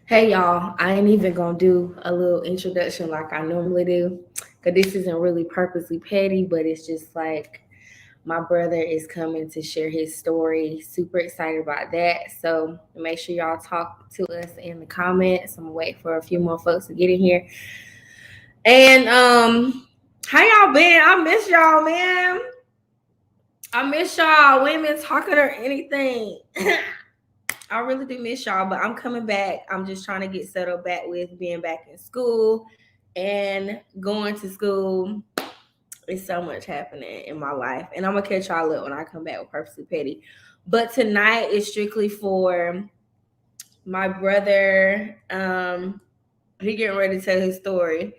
Hey y'all, I ain't even gonna do a little introduction like I normally do because this isn't really purposely petty, but it's just like my brother is coming to share his story. Super excited about that. So make sure y'all talk to us in the comments. I'm gonna wait for a few more folks to get in here. And how y'all been? I miss y'all, man. I miss y'all. We ain't been talking or anything. I really do miss y'all, but I'm coming back. I'm just trying to get settled back with being back in school and going to school. It's so much happening in my life. And I'm gonna catch y'all up when I come back with Purposely Petty. But tonight is strictly for my brother. He getting ready to tell his story.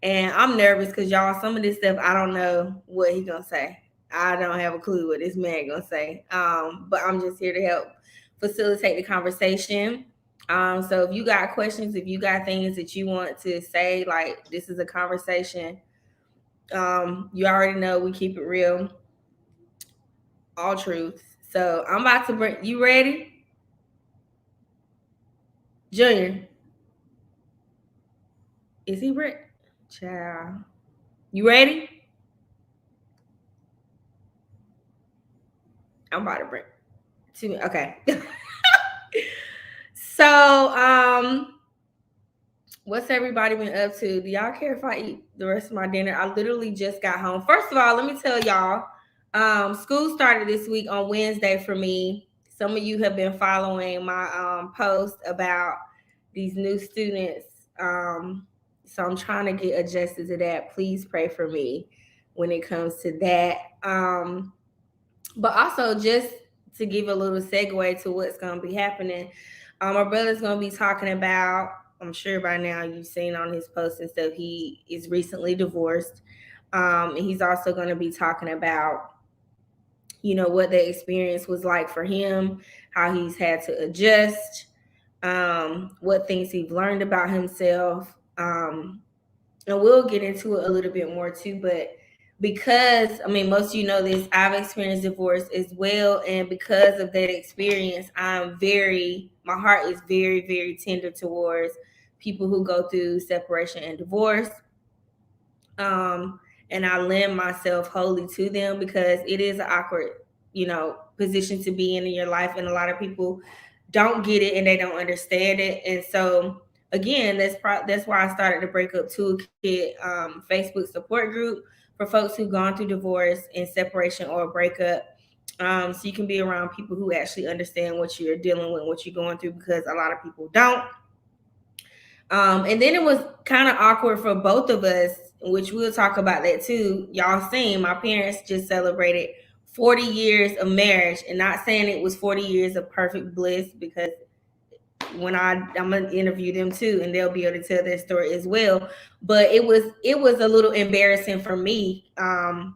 And I'm nervous because y'all, some of this stuff I don't know what he gonna say. I don't have a clue what this man gonna say. But I'm just here to help facilitate the conversation. So if you got questions, if you got things that you want to say, like this is a conversation. You already know we keep it real, all truth. So I'm about to bring you ready, Junior. Is he ready? Child, you ready? I'm about to bring to me. Okay. So, what's everybody been up to? Do y'all care if I eat the rest of my dinner? I literally just got home. First of all, let me tell y'all, school started this week on Wednesday for me. Some of you have been following my post about these new students. So I'm trying to get adjusted to that. Please pray for me when it comes to that. But also just to give a little segue to what's going to be happening, my brother's going to be talking about. I'm sure by now you've seen on his posts and stuff. He is recently divorced, and he's also going to be talking about what the experience was like for him, how he's had to adjust, what things he's learned about himself, and we'll get into it a little bit more too. But because I mean, most of you know this, I've experienced divorce as well, and because of that experience, my heart is very, very tender towards people who go through separation and divorce. Um, and I lend myself wholly to them because it is an awkward, position to be in your life, and a lot of people don't get it and they don't understand it, and so again, that's why I started the Breakup Toolkit Facebook support group for folks who've gone through divorce and separation or a breakup. So you can be around people who actually understand what you're dealing with, what you're going through, because a lot of people don't. And then it was kind of awkward for both of us, which we'll talk about that too. Y'all seen my parents just celebrated 40 years of marriage, and not saying it was 40 years of perfect bliss, because I'm gonna interview them too, and they'll be able to tell their story as well. But it was a little embarrassing for me. I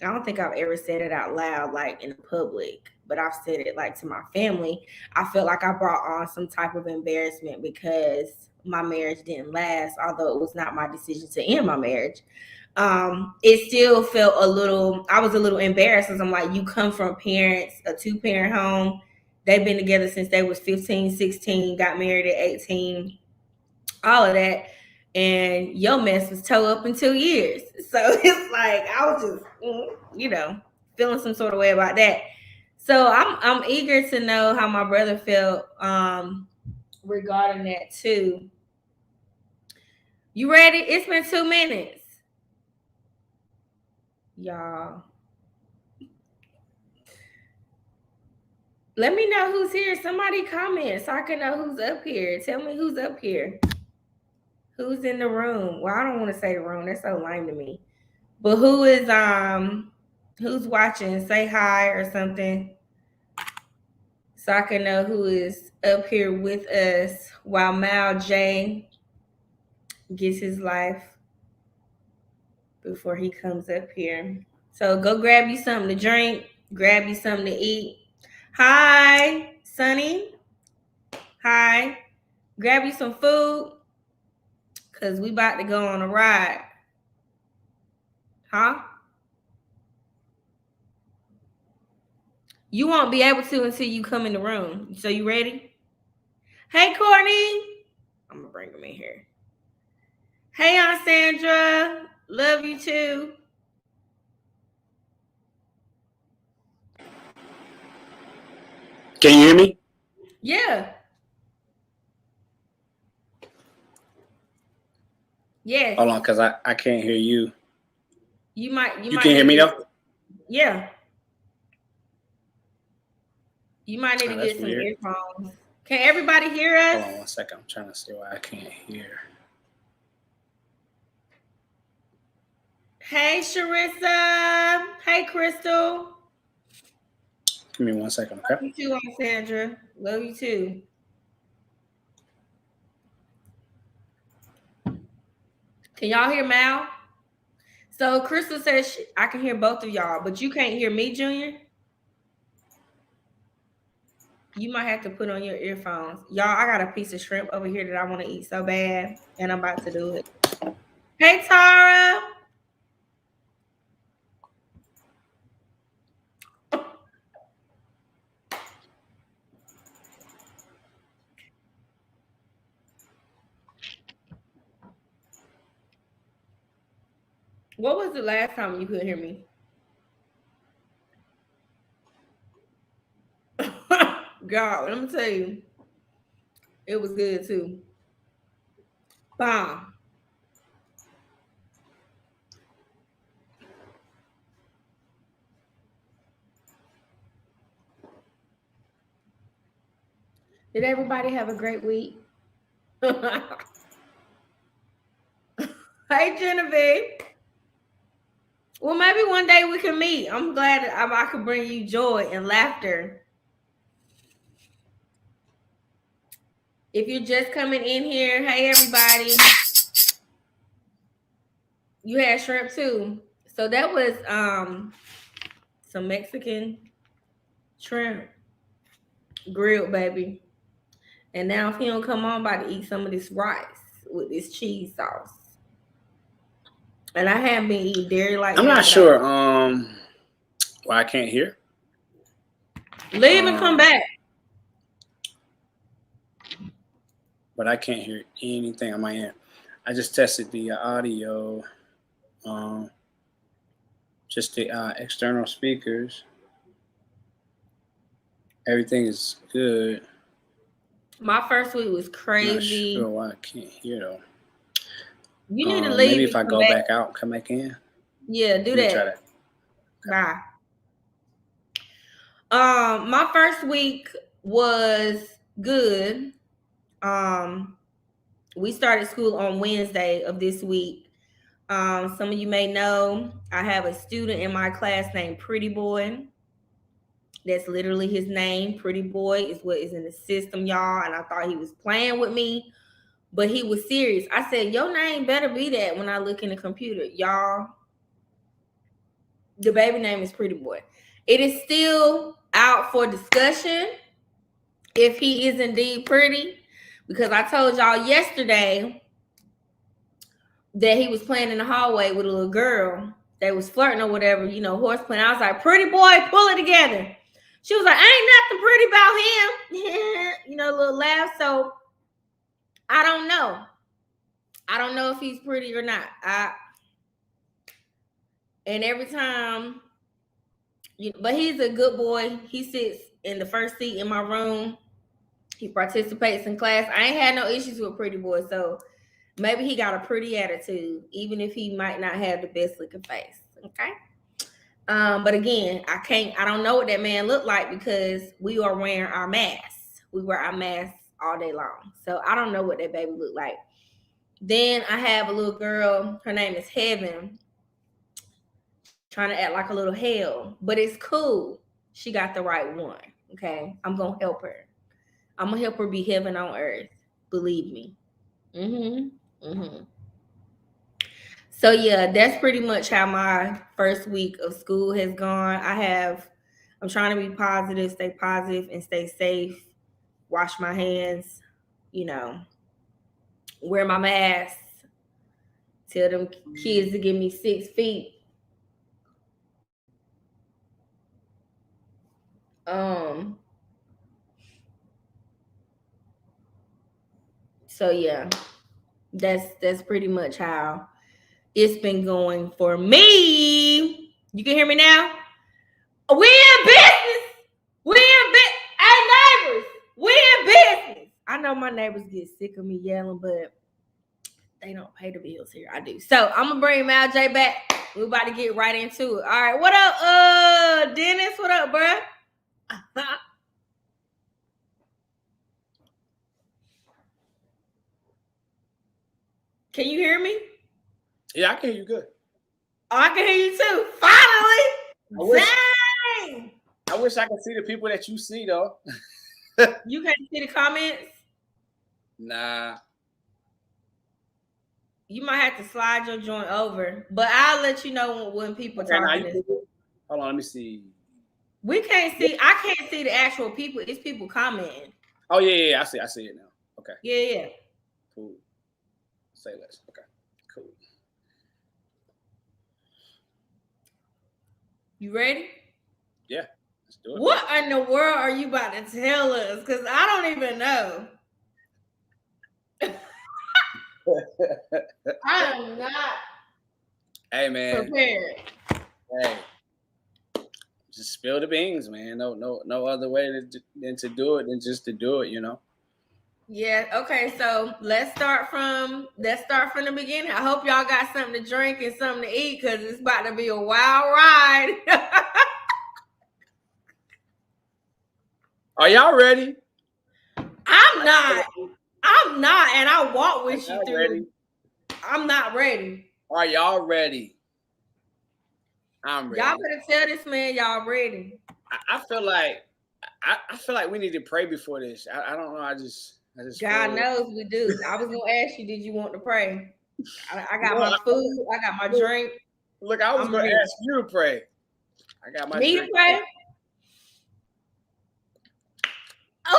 don't think I've ever said it out loud, like in public, but I've said it like to my family. I felt like I brought on some type of embarrassment because my marriage didn't last, although it was not my decision to end my marriage. It still felt I was a little embarrassed because I'm like, you come from parents, a two-parent home. They've been together since they was 15, 16, got married at 18, all of that. And your mess was toe up in 2 years. So it's like I was just, feeling some sort of way about that. So I'm eager to know how my brother felt regarding that too. You ready? It's been 2 minutes. Y'all. Let me know who's here. Somebody comment so I can know who's up here. Tell me who's up here. Who's in the room? Well, I don't want to say the room. That's so lame to me. But who's watching? Say hi or something so I can know who is up here with us while Mal J gets his life before he comes up here. So go grab you something to drink, grab you something to eat. Hi, Sonny. Hi. Grab you some food, cause we about to go on a ride. Huh? You won't be able to until you come in the room. So you ready? Hey, Courtney. I'm gonna bring them in here. Hey, Aunt Sandra, love you too. Can you hear me? Yeah. Yes. Hold on, because I can't hear you. You might You can hear me need to, though? yeah. You might need Oh, to that's get some weird. earphones. Can everybody hear us? Hold on 1 second. I'm trying to see why I can't hear. Hey, Sharissa. Hey, Crystal. Give me 1 second, Love okay? you too, Aunt Sandra. Love you too. Can y'all hear Mal? So Crystal says I can hear both of y'all, but you can't hear me, Junior. You might have to put on your earphones. Y'all, I got a piece of shrimp over here that I want to eat so bad, and I'm about to do it. Hey, Tara. What was the last time you could hear me? God, let me tell you, it was good too. Bomb. Did everybody have a great week? Hey, Genevieve. Well, maybe one day we can meet. I'm glad I could bring you joy and laughter. If you're just coming in here, hey, everybody. You had shrimp too. So that was some Mexican shrimp grilled, baby. And now if he don't come on, I'm about to eat some of this rice with this cheese sauce. And I haven't been eating dairy like I'm that not today. sure why I can't hear. Leave and come back. But I can't hear anything on my end. I just tested the audio, um, just the external speakers. Everything is good. My first week was I'm not crazy. sure why I can't hear though. You need to Maybe leave if and I come go back. back out, come back in. Yeah, do Let me try that. that. Bye. My first week was good. Um, we started school on Wednesday of this week. Some of you may know I have a student in my class named Pretty Boy. That's literally his name. Pretty Boy is what is in the system, y'all. And I thought he was playing with me, but he was serious. I said, your name better be that when I look in the computer. Y'all, the baby name is Pretty Boy. It is still out for discussion if he is indeed pretty, because I told y'all yesterday that he was playing in the hallway with a little girl. They was flirting or whatever, horse playing. I was like, pretty boy, pull it together. She was like, ain't nothing pretty about him. A little laugh. So I don't know. I don't know if he's pretty or not. And every time, but he's a good boy. He sits in the first seat in my room. He participates in class. I ain't had no issues with Pretty Boy, so maybe he got a pretty attitude, even if he might not have the best looking face. Okay. But again, I don't know what that man looked like because we are wearing our masks. We wear our masks all day long. So I don't know what that baby looked like. Then I have a little girl, her name is Heaven, trying to act like a little hell, but it's cool. She got the right one. Okay. I'm gonna help her. I'm gonna help her be heaven on earth. Believe me. So yeah, that's pretty much how my first week of school has gone. I'm trying to be positive, stay positive, and stay safe. Wash my hands, wear my mask. Tell them kids to give me 6 feet. Um, So yeah, that's pretty much how it's been going for me. You can hear me now? We in business. We in business. Hey neighbors, we in business. I know my neighbors get sick of me yelling, but they don't pay the bills here. I do. So I'm gonna bring Mal J back. We about to get right into it. All right, what up, Dennis? What up, bruh? Can you hear me? Yeah, I can hear you good. Oh, I can hear you too. Finally. Dang. I wish I could see the people that you see though. You can't see the comments? Nah. You might have to slide your joint over, but I'll let you know when people talking. Hold on, let me see. We can't see. I can't see the actual people. It's people commenting. Oh yeah, I see it now. Okay. Yeah. Cool. Say less. Okay. Cool. You ready? Yeah. Let's do it. What in the world are you about to tell us? Because I don't even know. I am not. Hey man. Prepared. Hey. Just spill the beans, man. No other way than to do it than just to do it, you know. Yeah. Okay. So let's start from the beginning. I hope y'all got something to drink and something to eat because it's about to be a wild ride. Are y'all ready? I'm not, and I walk with you through. Ready? I'm not ready. Are y'all ready? I'm ready. Y'all better tell this man y'all ready. I feel like we need to pray before this. I don't know. I just God knows we do. I was gonna ask you, did you want to pray? I got my food. I got my drink. Look, I was gonna ask you to pray. I got my drink. Me to pray?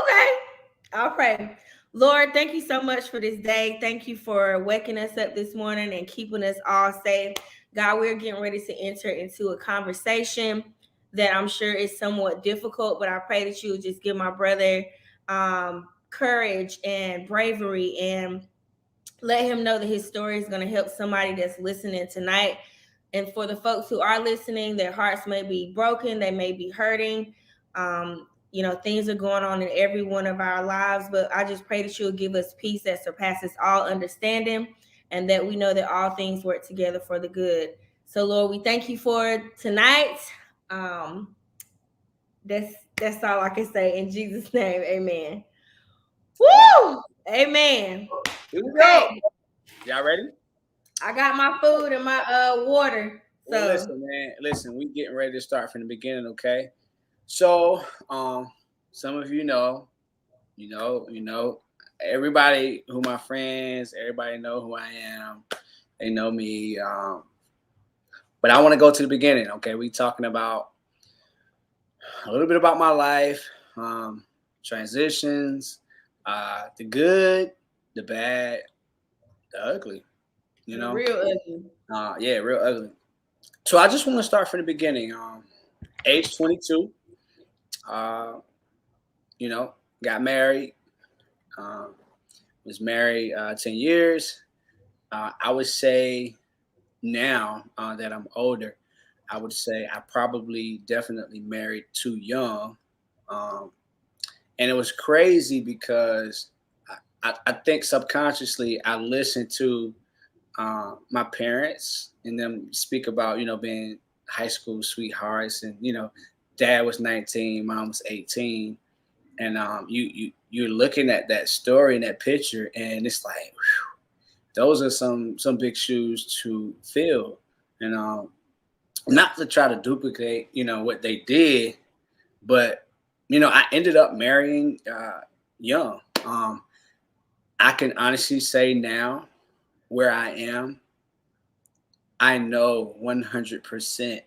Okay, I'll pray. Lord, thank you so much for this day. Thank you for waking us up this morning and keeping us all safe. God, we're getting ready to enter into a conversation that I'm sure is somewhat difficult, but I pray that you would just give my brother courage and bravery and let him know that his story is going to help somebody that's listening tonight. And for the folks who are listening, their hearts may be broken, they may be hurting. Things are going on in every one of our lives, but I just pray that you'll give us peace that surpasses all understanding and that we know that all things work together for the good. So, Lord, we thank you for tonight. That's all I can say in Jesus' name. Amen. Woo! Amen. Here we go. Y'all ready? I got my food and my water. So well, listen, man. Listen, we getting ready to start from the beginning, okay? So, some of you know, everybody who my friends, everybody know who I am. They know me. But I want to go to the beginning, okay? We talking about a little bit about my life, transitions, the good, the bad, the ugly. Real ugly. Yeah, real ugly. So I just want to start from the beginning. Age 22. Got married. Was married 10 years. I would say now that I'm older, I would say I probably definitely married too young. And it was crazy because I think subconsciously I listened to my parents and them speak about, being high school sweethearts and, dad was 19, mom was 18. And you're looking at that story and that picture and it's like, whew, those are some big shoes to fill. And not to try to duplicate, what they did, but, I ended up marrying young. I can honestly say now where I am, I know 100%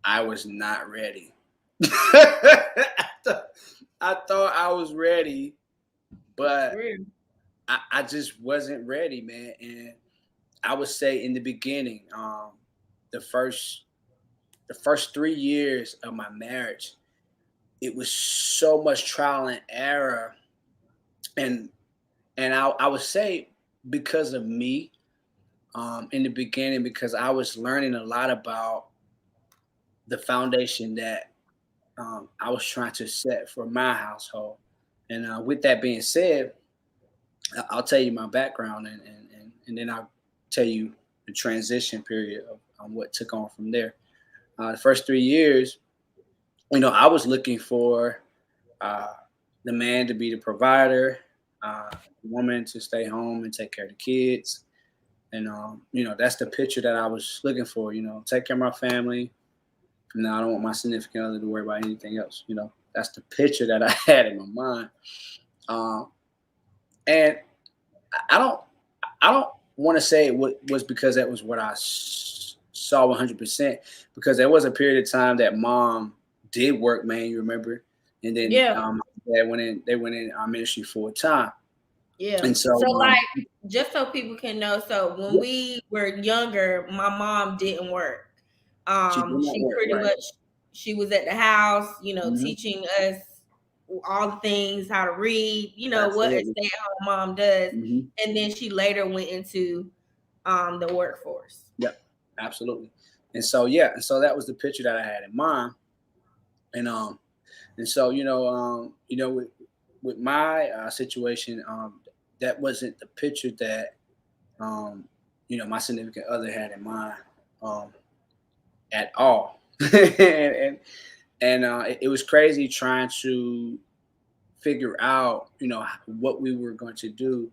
I was not ready. I thought I was ready, but I just wasn't ready, man. And I would say in the beginning, the first 3 years of my marriage, it was so much trial and error. And And I would say because of me, in the beginning, because I was learning a lot about the foundation that I was trying to set for my household. And with that being said, I'll tell you my background, and then I'll tell you the transition period of what took on from there. The first 3 years, I was looking for uh, the man to be the provider, the woman to stay home and take care of the kids. And, that's the picture that I was looking for, take care of my family. No, I don't want my significant other to worry about anything else. That's the picture that I had in my mind. Um, and I don't, I don't want to say it was because that was what I saw 100%. Because there was a period of time that mom did work, man. You remember, and then Yeah. they went in our ministry full time, Yeah. and so So like just so people can know, so when yeah, we were younger, my mom didn't work. she did not She work pretty right. much she was at the house, Hmm. teaching us all the things, how to read, what a Absolutely. stay-at-home mom does. Hmm. And then she later went into the workforce. Yep, absolutely. And so yeah, and so that was the picture that I had in mind, and and so with my situation, that wasn't the picture that um, my significant other had in mind um, at all, and it was crazy trying to figure out what we were going to do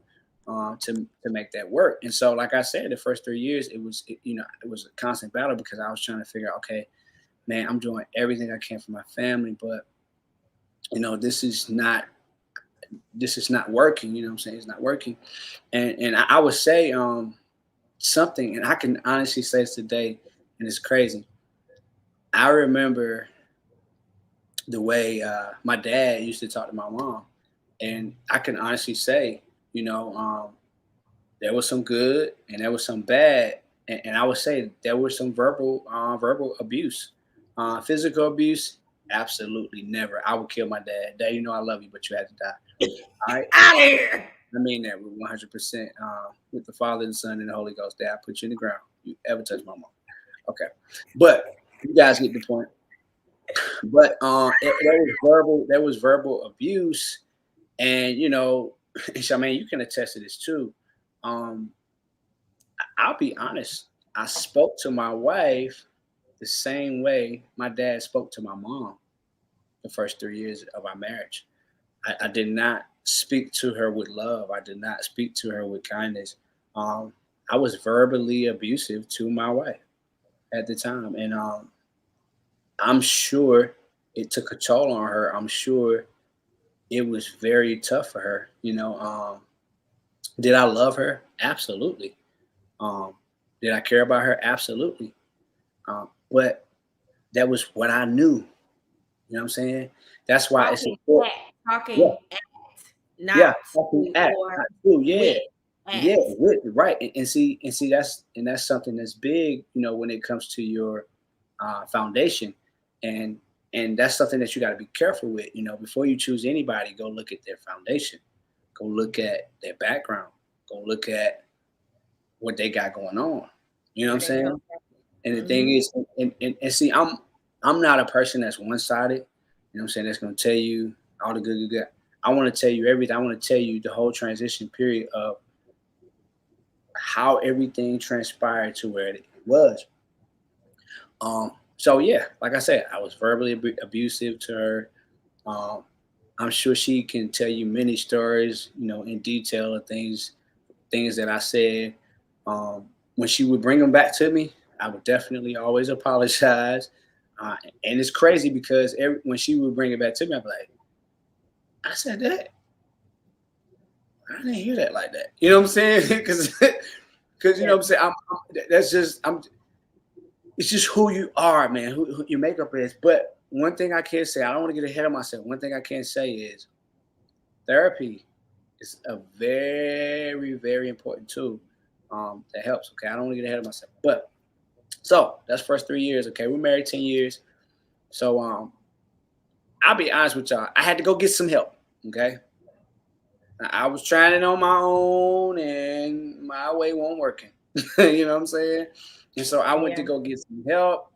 to make that work. And so, like I said, the first 3 years it was a constant battle because I was trying to figure out, okay, man, I'm doing everything I can for my family, but this is not working. You know what I'm saying? It's not working. And I would say something, and I can honestly say this today, and it's crazy. I remember the way my dad used to talk to my mom, and I can honestly say, there was some good and there was some bad, and I would say there was some verbal abuse, physical abuse. Absolutely never. I would kill my dad. Dad, I love you, but you had to die. All right. Out of here. I mean that with 100%. With the Father, the Son, and the Holy Ghost. Dad, I put you in the ground. You ever touch my mom? Okay, but you guys get the point. But there was verbal abuse, and and Charmaine, you can attest to this too. Um, I'll be honest. I spoke to my wife the same way my dad spoke to my mom the first 3 years of our marriage. I did not speak to her with love. I did not speak to her with kindness. Um, I was verbally abusive to my wife at the time, and I'm sure it took a toll on her. I'm sure it was very tough for her. Did I love her? Absolutely. Um, did I care about her? Absolutely. But that was what I knew. You know what I'm saying? That's why it's Talking important. act, Yeah, talking act, yeah. not Talking to act, or not to. Yeah, with yeah. acts. Right. And see that's something that's big. When it comes to your foundation, and and that's something that you got to be careful with. Before you choose anybody, go look at their foundation. Go look at their background. Go look at what they got going on. You know what I'm Where they come saying? And the from. thing is, and see, I'm not a person that's one sided. You know what I'm saying? That's gonna tell you all the good. I want to tell you everything. I want to tell you the whole transition period of how everything transpired to where it was. So yeah, like I said, I was verbally abusive to her. Um, I'm sure she can tell you many stories, in detail of things that I said. When she would bring them back to me, I would definitely always apologize. And it's crazy because when she would bring it back to me, I'd be like, I said that. I didn't hear that like that. You know what I'm saying? Because you know Yeah. what I'm saying. That's just it's just who you are, man. Who your makeup is. But one thing I can say, I don't want to get ahead of myself. One thing I can say is therapy is a very, very important tool that helps. Okay, I don't want to get ahead of myself. But so that's first 3 years. Okay, we're married 10 years. So I'll be honest with y'all. I had to go get some help. Okay, I was trying it on my own, and my way wasn't working. You know what I'm saying? And so I went to Yeah. go get some help.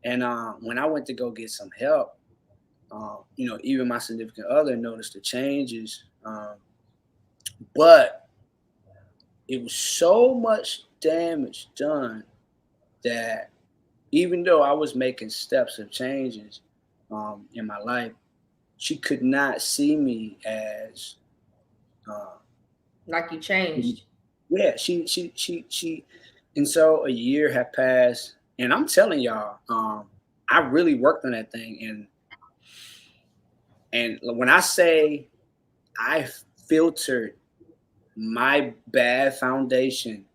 And when I went to go get some help, even my significant other noticed the changes. But it was so much damage done that even though I was making steps of changes in my life, she could not see me as uh, Like you changed. yeah. She, and so a year had passed, and I'm telling y'all, I really worked on that thing, and when I say I filtered my bad foundation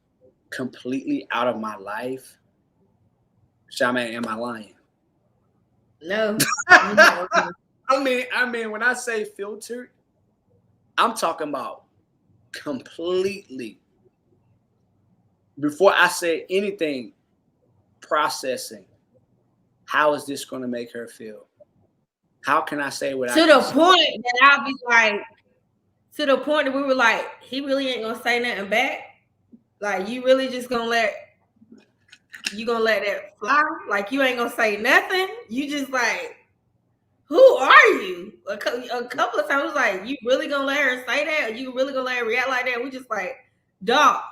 completely out of my life, Charmaine, am I lying? No, you're not lying. I mean, when I say filtered, I'm talking about completely. Before I say anything, processing. How is this going to make her feel? How can I say what I To can the say? point that I'll be like, to the point that we were like, he really ain't gonna say nothing back. Like you really just gonna let that fly? Like you ain't gonna say nothing? You just like, who are you? A couple of times like, you really gonna let her say that? Or you really gonna let her react like that? We just like, dog,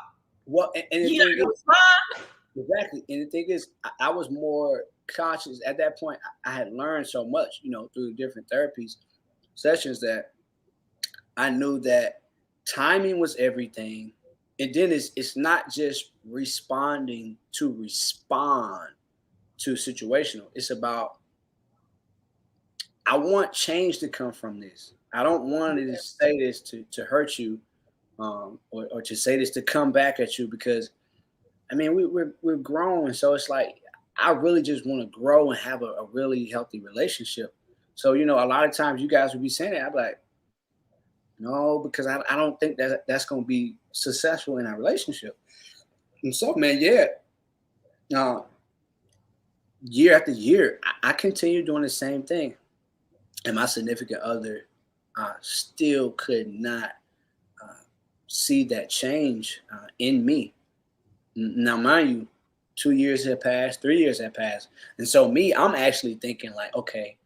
Well, and the you thing not is, gonna respond? exactly. And the thing is, I was more conscious at that point. I had learned so much, through different therapies sessions that I knew that timing was everything. And then it's not just responding to respond to situational. It's about I want change to come from this. I don't want to say this to hurt you, or to say this to come back at you because I mean we're grown, so it's like I really just want to grow and have a really healthy relationship. So a lot of times you guys would be saying that I'm like, no, because I don't think that's going to be successful in our relationship. And so, man, yeah, uh, year after year, I continue doing the same thing, and my significant other still could not uh, see that change in me. Now, mind you, 2 years have passed, 3 years have passed, and so I'm actually thinking like, okay,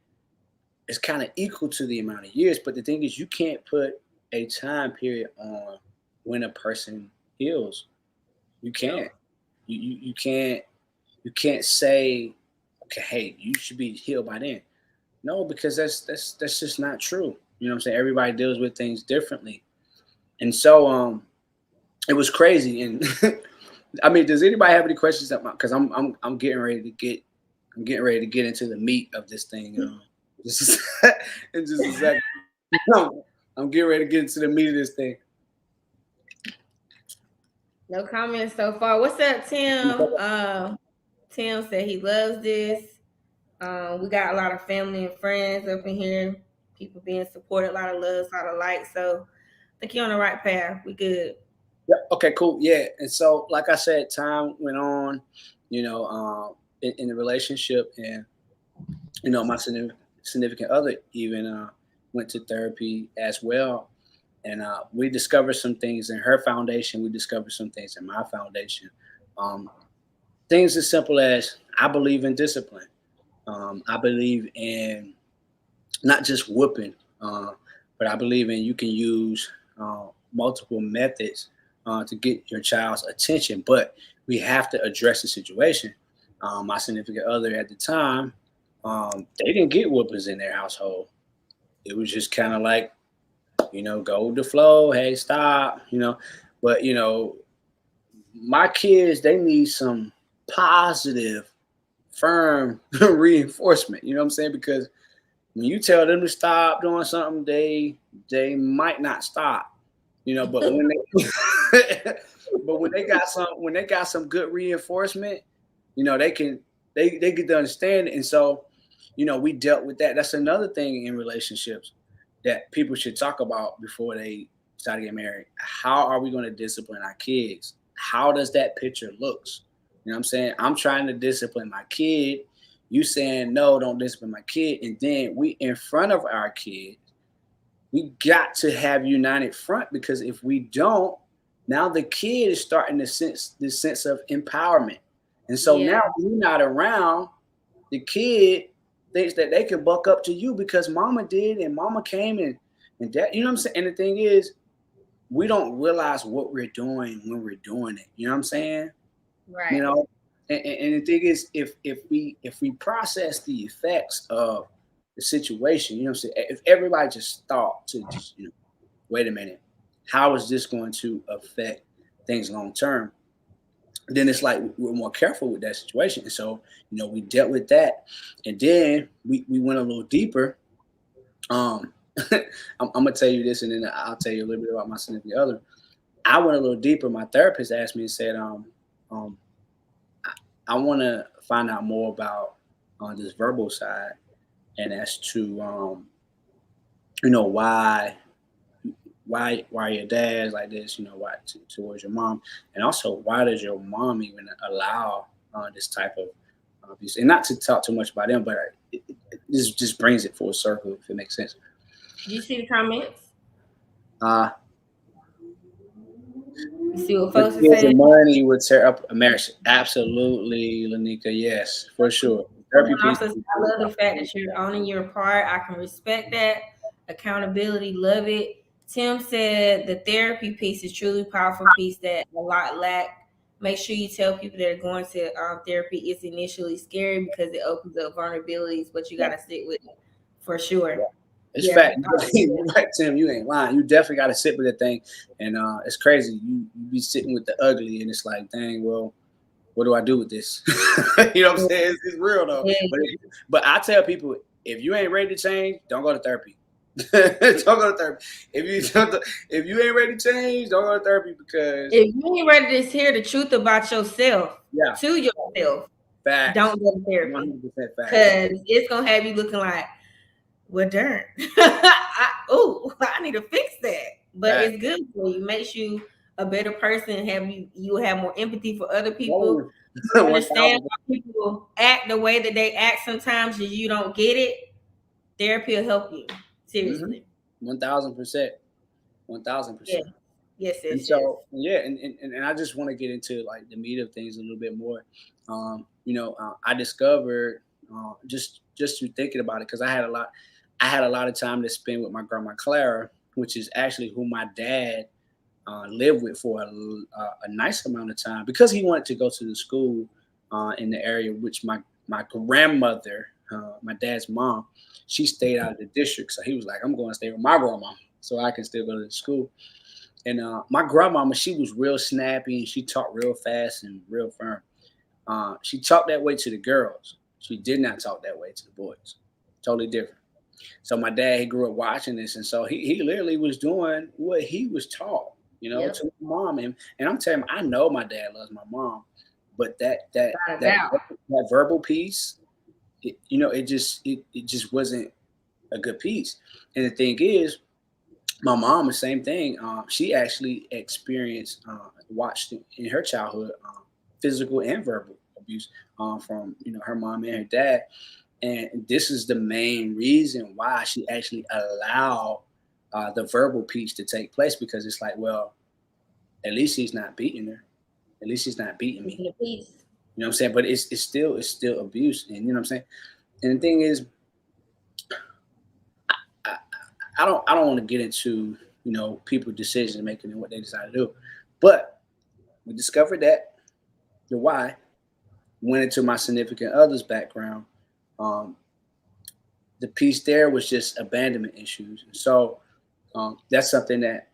it's kind of equal to the amount of years. But the thing is, you can't put a time period on when a person heals. You No. can't. You can't say, okay, hey, you should be healed by then. No, because that's just not true. You know what I'm saying? Everybody deals with things differently. And so it was crazy. And I mean, does anybody have any questions because I'm getting ready to get into the meat of this thing. Just in just a second. I'm getting ready to get into the meat of this thing. No comments so far. What's up, Tim? Tim said he loves this. We got a lot of family and friends up in here. People being supported, a lot of love, a lot of likes. So I think you're on the right path. We good. Yeah. Okay. Cool. Yeah. And so, like I said, time went on. In the relationship, and my significant other even went to therapy as well, and we discovered some things in her foundation. We discovered some things in my foundation. Um, Things as simple as I believe in discipline. I believe in not just whooping, but I believe in you can use multiple methods to get your child's attention, but we have to address the situation. My significant other at the time, they didn't get whoopings in their household. It was just kind of like, go with the flow. Hey, stop. But my kids, they need some positive, firm reinforcement. You know what I'm saying? Because when you tell them to stop doing something, they might not stop. But when they when they got some good reinforcement, they get to understand it. And so, we dealt with that. That's another thing in relationships that people should talk about before they start to get married. How are we going to discipline our kids? How does that picture looks? You know what I'm saying? I'm trying to discipline my kid. You saying no, don't discipline my kid, and then we in front of our kid we got to have united front, because if we don't, now the kid is starting to sense this sense of empowerment. And so Yeah. now when you're not around, the kid thinks that they can buck up to you because mama did and mama came and that, you know what I'm saying? And the thing is, we don't realize what we're doing when we're doing it. You know what I'm saying? Right. You know, and the thing is, if we process the effects of the situation, you know what I'm saying? If everybody just thought to just, wait a minute, how is this going to affect things long term? Then it's like we're more careful with that situation. And so, we dealt with that. And then we went a little deeper. I'm gonna tell you this, and then I'll tell you a little bit about my significant other. I went a little deeper. My therapist asked me and said, um, I want to find out more about on this verbal side, and as to why why your dad's like this, why towards your mom, and also why does your mom even allow this type of abuse? And not to talk too much about them, but this just brings it full circle, if it makes sense. Do you see the comments? Uh, You see what the folks are kids saying? and money would tear up a marriage. Absolutely, Lanika. Yes, for sure. Therapy piece. Also, I love the fact that you're owning your part. I can respect that. Accountability, love it. Tim said the therapy piece is truly powerful piece that a lot lack. Make sure you tell people that are going to therapy it's initially scary because it opens up vulnerabilities, but you got to sit with it for sure. It's Yeah. fact. You're right, Tim. You ain't lying. You definitely got to sit with that thing, and it's crazy. You be sitting with the ugly, and it's like, dang, well, what do I do with this? You know what I'm saying? It's real though. Yeah. But I tell people, if you ain't ready to change, don't go to therapy. Don't go to therapy. If you ain't ready to change, don't go to therapy, because If you ain't ready to hear the truth about yourself yeah, to yourself, facts, don't go to therapy 100% facts. because it's gonna have you looking like, well, darn, I need to fix that. But Facts. it's good for you. Makes you a better person. You have more empathy for other people. You understand 1,000%. why people act the way that they act sometimes, and you don't get it. Therapy will help you. Seriously. 1,000%. Yeah. 1,000%. Yes, And yes, yes. so, yeah, and I just want to get into like the meat of things a little bit more. I discovered just through thinking about it, because I had a lot of time to spend with my grandma Clara, which is actually who my dad lived with for a nice amount of time, because he wanted to go to the school in the area, which my grandmother, my dad's mom, she stayed out of the district. So he was like, I'm going to stay with my grandma so I can still go to the school. And my grandmama, she was real snappy, and she talked real fast and real firm. She talked that way to the girls. She did not talk that way to the boys. Totally different. So my dad, he grew up watching this, and so he literally was doing what he was taught, Yep. to my mom. And I'm telling you, I know my dad loves my mom, but that verbal piece, it just wasn't a good piece. And the thing is, my mom, the same thing. She actually experienced, watched in her childhood, physical and verbal abuse from her mom and her dad, and this is the main reason why she actually allowed the verbal piece to take place, because it's like, well, at least he's not beating her, at least he's not beating me. You know what I'm saying? But it's still abuse, and you know what I'm saying. And the thing is, I, I don't want to get into people's decision making and what they decide to do, but we discovered that the why went into my significant other's background. Um, the piece there was just abandonment issues, and so that's something that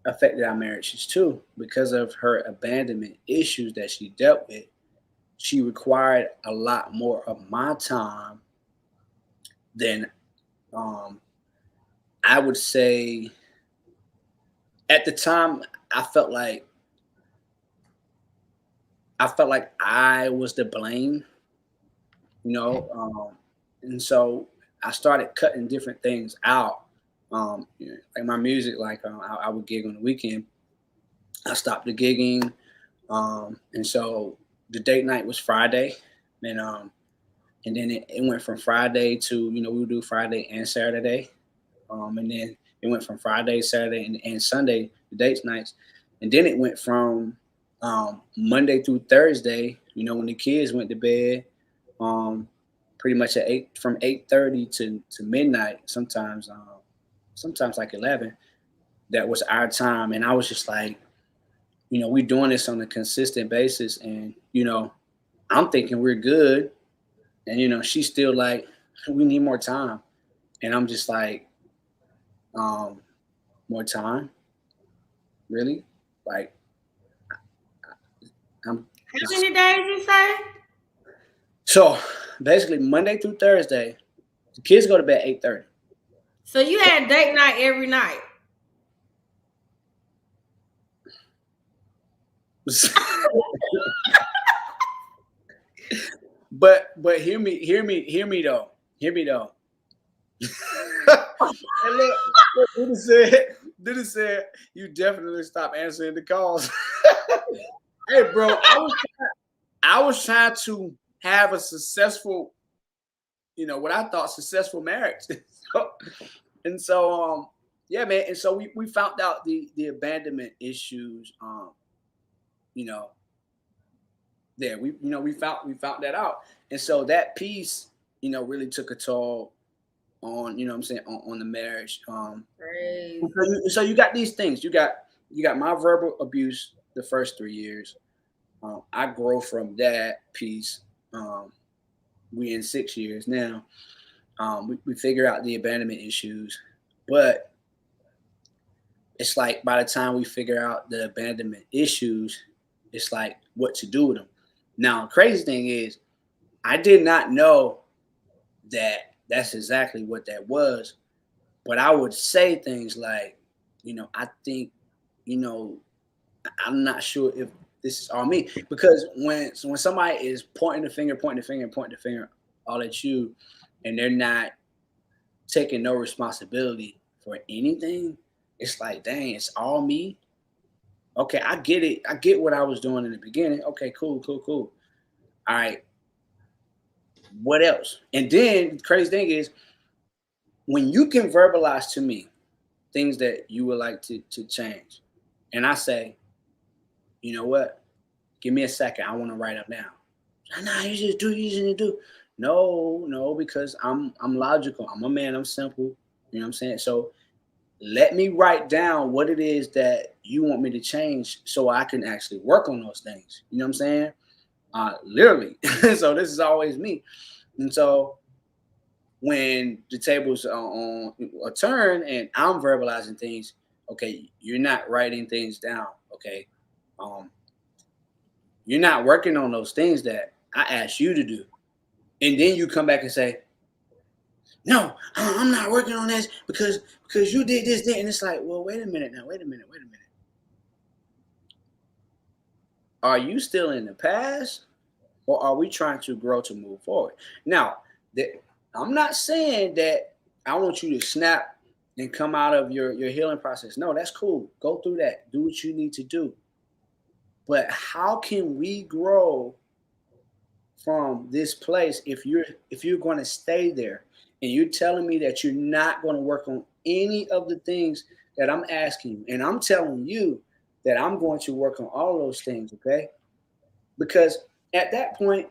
affected our marriages too, because of her abandonment issues that she dealt with. She required a lot more of my time than um, I would say. At the time, I felt like I was to blame, and so I started cutting different things out. Like my music, like I would gig on the weekend. I stopped the gigging, and so the date night was Friday, and and then it went from Friday to we would do Friday and Saturday, and then It went from Friday, Saturday, and Sunday, the dates nights, and then it went from Monday through Thursday. When the kids went to bed, pretty much at 8:30 to midnight. Sometimes like 11. That was our time, and I was just like, we're doing this on a consistent basis, and I'm thinking we're good, and she's still like, we need more time, and I'm just like, more time, really? Like, I'm. How many days you say? So basically, Monday through Thursday, the kids go to bed 8:30. So you had date night every night. but hear me though. And look, Diddy said, you definitely stop answering the calls. Hey, bro, I was trying to have a successful, what I thought successful marriage. So, yeah, man. And so we found out the abandonment issues, there we found that out. And so that piece, really took a toll on, what I'm saying, on the marriage. So you got these things. You got my verbal abuse the first 3 years. I grow from that piece. We in 6 years now. We figure out the abandonment issues, but it's like by the time we figure out the abandonment issues, it's like what to do with them. Now, the crazy thing is, I did not know that that's exactly what that was, but I would say things like, I think, I'm not sure if this is all me, because when somebody is pointing the finger all at you, and they're not taking no responsibility for anything, it's like, dang, it's all me. Okay, I get it. I get what I was doing in the beginning. Okay, cool. All right, what else? And then the crazy thing is, when you can verbalize to me things that you would like to change, and I say, you know what? Give me a second. I want to write up now. Nah, you just do. No, because I'm logical. I'm a man. I'm simple. You know what I'm saying? So let me write down what it is that you want me to change so I can actually work on those things. You know what I'm saying? Literally. So this is always me. And so when the tables are on a turn and I'm verbalizing things, okay, you're not writing things down. Okay. You're not working on those things that I asked you to do. And then you come back and say, no, I'm not working on this because you did this, and it's like, well, wait a minute. Are you still in the past, or are we trying to grow to move forward? Now, I'm not saying that I want you to snap and come out of your healing process. No, that's cool. Go through that. Do what you need to do. But how can we grow from this place if you're going to stay there and you're telling me that you're not going to work on any of the things that I'm asking you, and I'm telling you that I'm going to work on all those things, okay? Because at that point,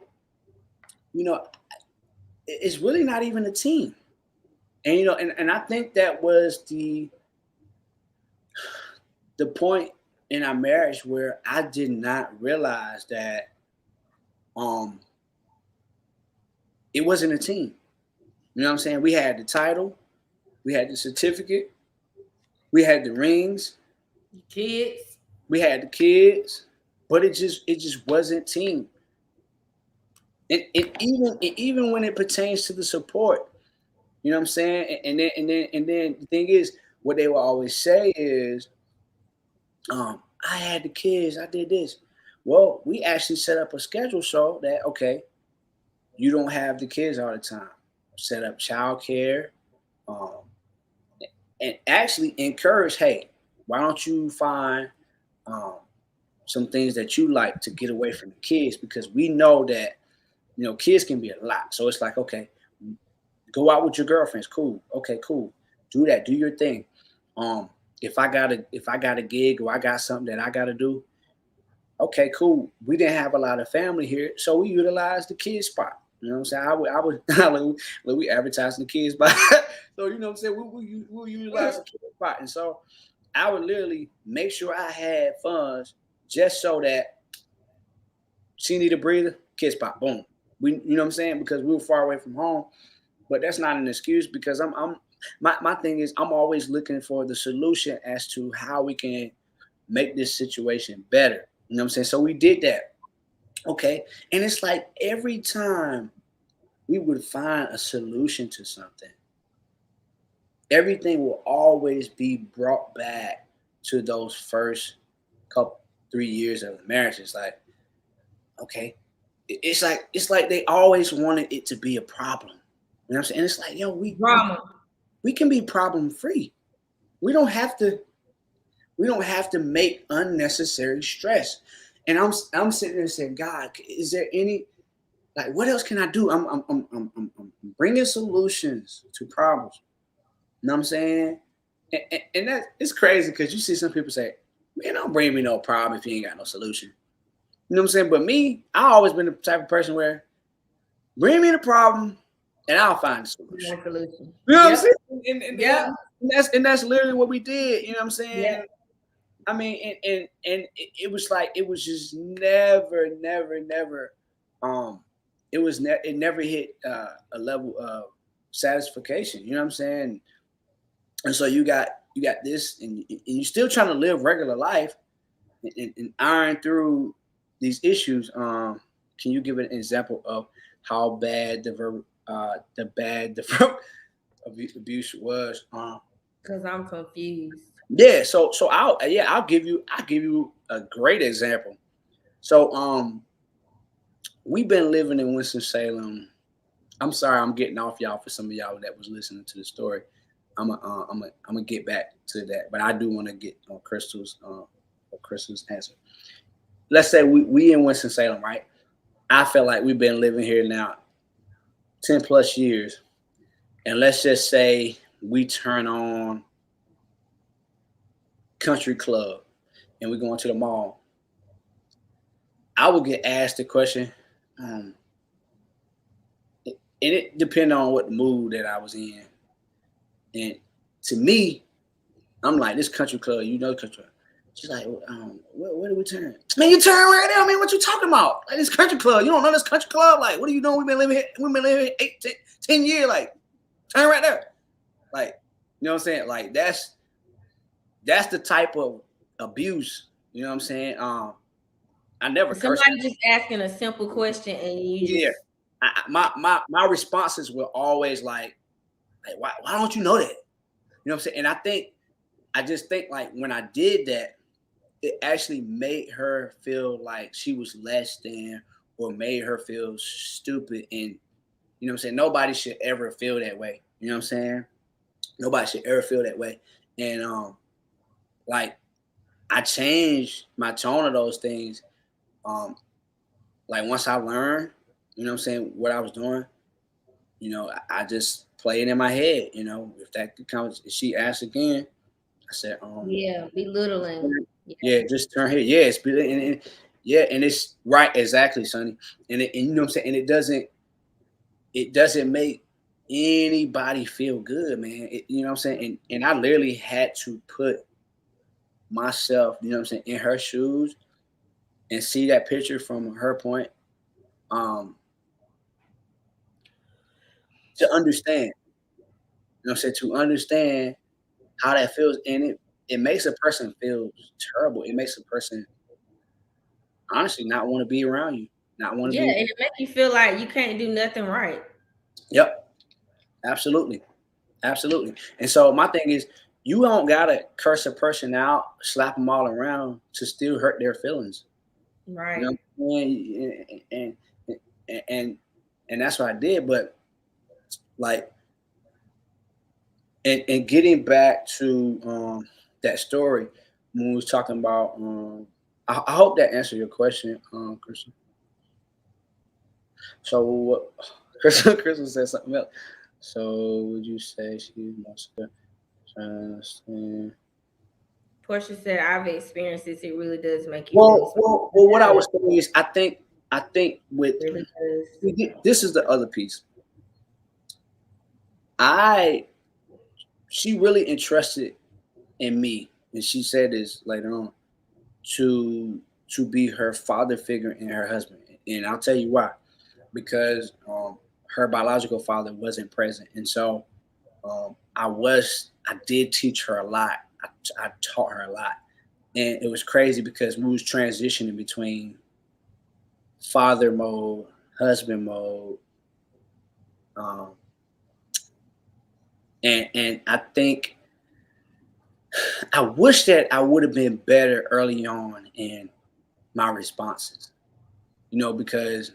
it's really not even a team. And and I think that was the point in our marriage where I did not realize that it wasn't a team. You know what I'm saying? We had the title, we had the certificate, we had the rings, kids. We had the kids, but it just wasn't team. And even when it pertains to the support, you know what I'm saying? And then the thing is, what they will always say is, I had the kids, I did this. Well, we actually set up a schedule so that, okay, you don't have the kids all the time. Set up childcare, and actually encourage, hey, why don't you find some things that you like to get away from the kids? Because we know that, kids can be a lot. So it's like, okay, go out with your girlfriends. Cool. Okay, cool. Do that. Do your thing. If I got a gig or I got something that I gotta do, okay, cool. We didn't have a lot of family here, so we utilized the kids spot. You know what I'm saying? Like we advertising the kids spot. So you know what I'm saying? We utilize the kids spot, and so I would literally make sure I had funds just so that she need a breather, kids spot, boom. You know what I'm saying? Because we were far away from home, but that's not an excuse because my thing is I'm always looking for the solution as to how we can make this situation better. You know what I'm saying? So we did that. Okay. And it's like every time we would find a solution to something, everything will always be brought back to those first couple 3 years of the marriage. It's like, okay, it's like they always wanted it to be a problem. You know what I'm saying? And it's like, yo, Drama. we can be problem free. We don't have to we don't have to make unnecessary stress. And I'm sitting there saying, God, is there any like what else can I do? I'm bringing solutions to problems. You know what I'm saying? And that it's crazy because you see some people say, man, don't bring me no problem if you ain't got no solution. You know what I'm saying? But me, I always been the type of person where bring me the problem and I'll find a solution. Solution. You know what I'm Yep. saying? Yep. And that's literally what we did. You know what I'm saying? Yep. I mean, and it was like it was just never. Um, it never hit a level of satisfaction. You know what I'm saying? And so you got this, and you're still trying to live regular life and iron through these issues. Can you give an example of how bad the abuse was? Because I'm confused. Yeah, so I'll give you a great example. So we've been living in Winston Salem. I'm sorry, I'm getting off y'all for some of y'all that was listening to the story. I'm gonna get back to that, but I do want to get on Crystal's answer. Let's say we in Winston Salem, right? I feel like we've been living here now 10 plus years, and let's just say we turn on country club and we're going to the mall. I would get asked the question, um, and it depended on what mood that I was in. And to me, I'm like, this country club, country club. She's like, where do we turn? Man, you turn right there. Man, what you talking about? Like this country club. You don't know this country club? Like, what are you doing? We've been living here 10 years. Like, turn right there. Like, you know what I'm saying? Like, that's the type of abuse. You know what I'm saying? I never cursed. Somebody just asking a simple question and you Yeah. just My responses were always like why don't you know that? You know what I'm saying? And I just think like when I did that, it actually made her feel like she was less than or made her feel stupid. And you know what I'm saying? Nobody should ever feel that way. You know what I'm saying? Nobody should ever feel that way. And like I changed my tone of those things. Um, like once I learned, you know what I'm saying, what I was doing, I just play it in my head, if that comes, if she asks again, I said, yeah, belittling. yeah, just turn here. Yeah, yeah, and it's right, exactly, Sonny. And you know what I'm saying? And it doesn't make anybody feel good, man. You know what I'm saying? And I literally had to put myself, you know what I'm saying, in her shoes and see that picture from her point, um, to understand. You know what I'm saying? To understand how that feels, and it makes a person feel terrible. It makes a person honestly not want to be around you, not want to Yeah, be. and it make you feel like you can't do nothing right. Yep, absolutely, absolutely. And so my thing is, you don't gotta curse a person out, slap them all around to still hurt their feelings. You Right. know what I'm saying? And that's what I did. But like, and getting back to that story when we was talking about, I hope that answered your question, Crystal. So what Crystal said something else. So would you say she's more secure? understand. Portia said, "I've experienced this. It really does make you really smart." What I was saying is, I think with It really does. this is the other piece. She really entrusted in me, and she said this later on to be her father figure and her husband, and I'll tell you why. Because her biological father wasn't present, and so I did teach her a lot. I taught her a lot, and it was crazy because we was transitioning between father mode, husband mode, um, and I think I wish that I would have been better early on in my responses, because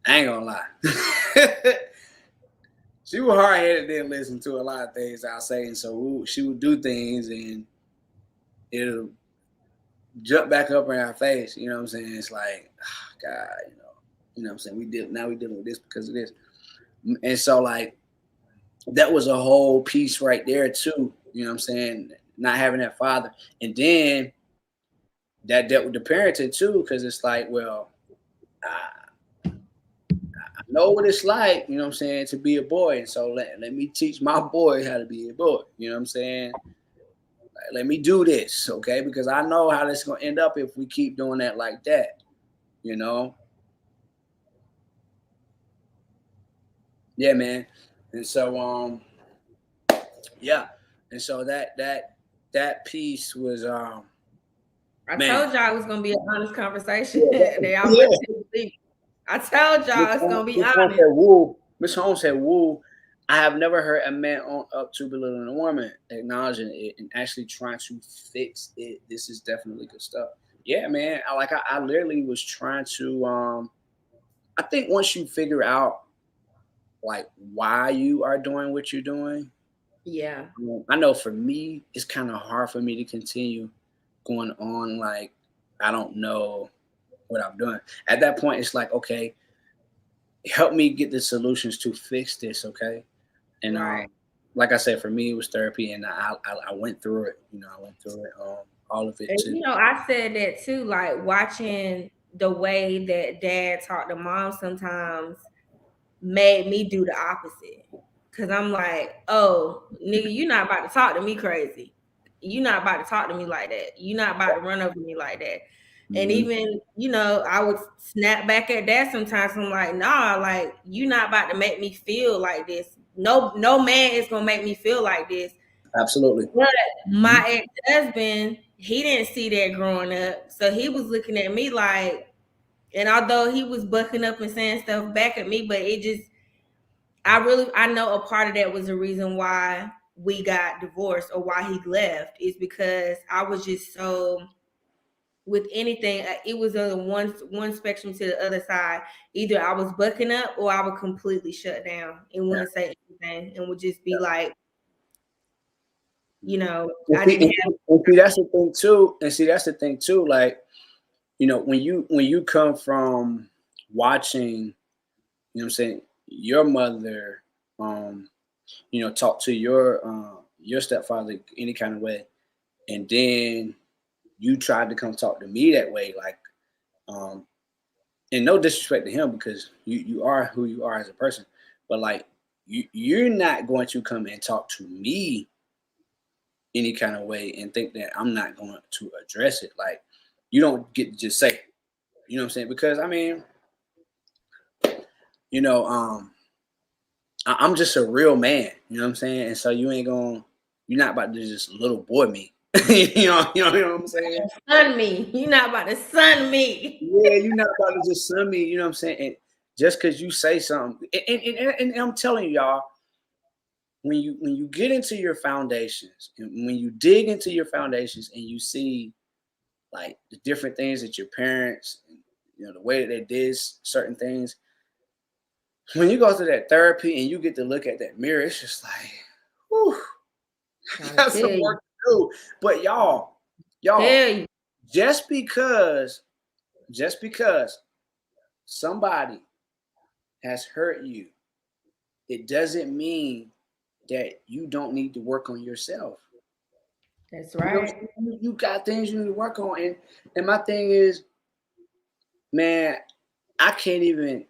I ain't gonna lie. She was hard headed, didn't listen to a lot of things I say, and so she would do things and it'll jump back up in our face. You know what I'm saying? It's like, oh, God, what I'm saying. We dealing with this because of this, and so like that was a whole piece right there too. You know what I'm saying? Not having that father, and then that dealt with the parenting too, because it's like, well, I know what it's like, you know what I'm saying, to be a boy. And so let me teach my boy how to be a boy. You know what I'm saying? Let me do this, okay? Because I know how this is gonna end up if we keep doing that like that, you know? Yeah, man. And so yeah. And so that piece was I man. told y'all it was gonna be an honest conversation. They Yeah. almost didn't believe. I told y'all it's gonna be Miss Holmes honest. said, "Woo." Miss Holmes said, "Woo." I have never heard a man on up to belittling a woman, acknowledging it and actually trying to fix it. This is definitely good stuff. Yeah, man. I literally was trying to. I think once you figure out like why you are doing what you're doing, Yeah. I know for me, it's kind of hard for me to continue going on. Like I don't know what I'm doing. At that point, it's like, okay, help me get the solutions to fix this, okay? And Right. like I said, for me it was therapy, and I went through it. I went through it, all of it And too. I said that too, like watching the way that dad talked to mom sometimes made me do the opposite. Cause I'm like, oh, nigga, you not about to talk to me crazy. You not about to talk to me like that. You not about to run over me like that. And Mhm. even, I would snap back at that sometimes. I'm like, nah, like you not about to make me feel like this. No man is gonna make me feel like this. Absolutely. But Mhm. my ex-husband, he didn't see that growing up. So he was looking at me like, and although he was bucking up and saying stuff back at me, but it just I know a part of that was the reason why we got divorced or why he left is because I was just so with anything, it was on one spectrum to the other side. Either I was bucking up or I would completely shut down and Yeah. wouldn't say anything and would just be Yeah. like, And I see, didn't and have. see- and see, that's the thing too. And see, that's the thing too. Like, when you come from watching, what I'm saying, your mother, talk to your stepfather any kind of way, and then you tried to come talk to me that way, like, um, and no disrespect to him because you are who you are as a person, but like you're not going to come and talk to me any kind of way and think that I'm not going to address it. Like you don't get to just say it. You know what I'm saying? Because I mean, you know, um, I'm just a real man. You know what I'm saying? And so you're not about to just little boy me. You know what I'm saying? Son me. You're not about to son me. Yeah, you're not about to just send me. You know what I'm saying? And just because you say something, and I'm telling you, y'all, when you get into your foundations and when you dig into your foundations and you see like the different things that your parents, the way that they did certain things, when you go through that therapy and you get to look at that mirror, it's just like, whew, Trying to got some tell you. work to do. But y'all, Tell you. just because, just because somebody has hurt you, it doesn't mean that you don't need to work on yourself. That's You know what right. I'm saying? You got things you need to work on. And my thing is, man, I can't even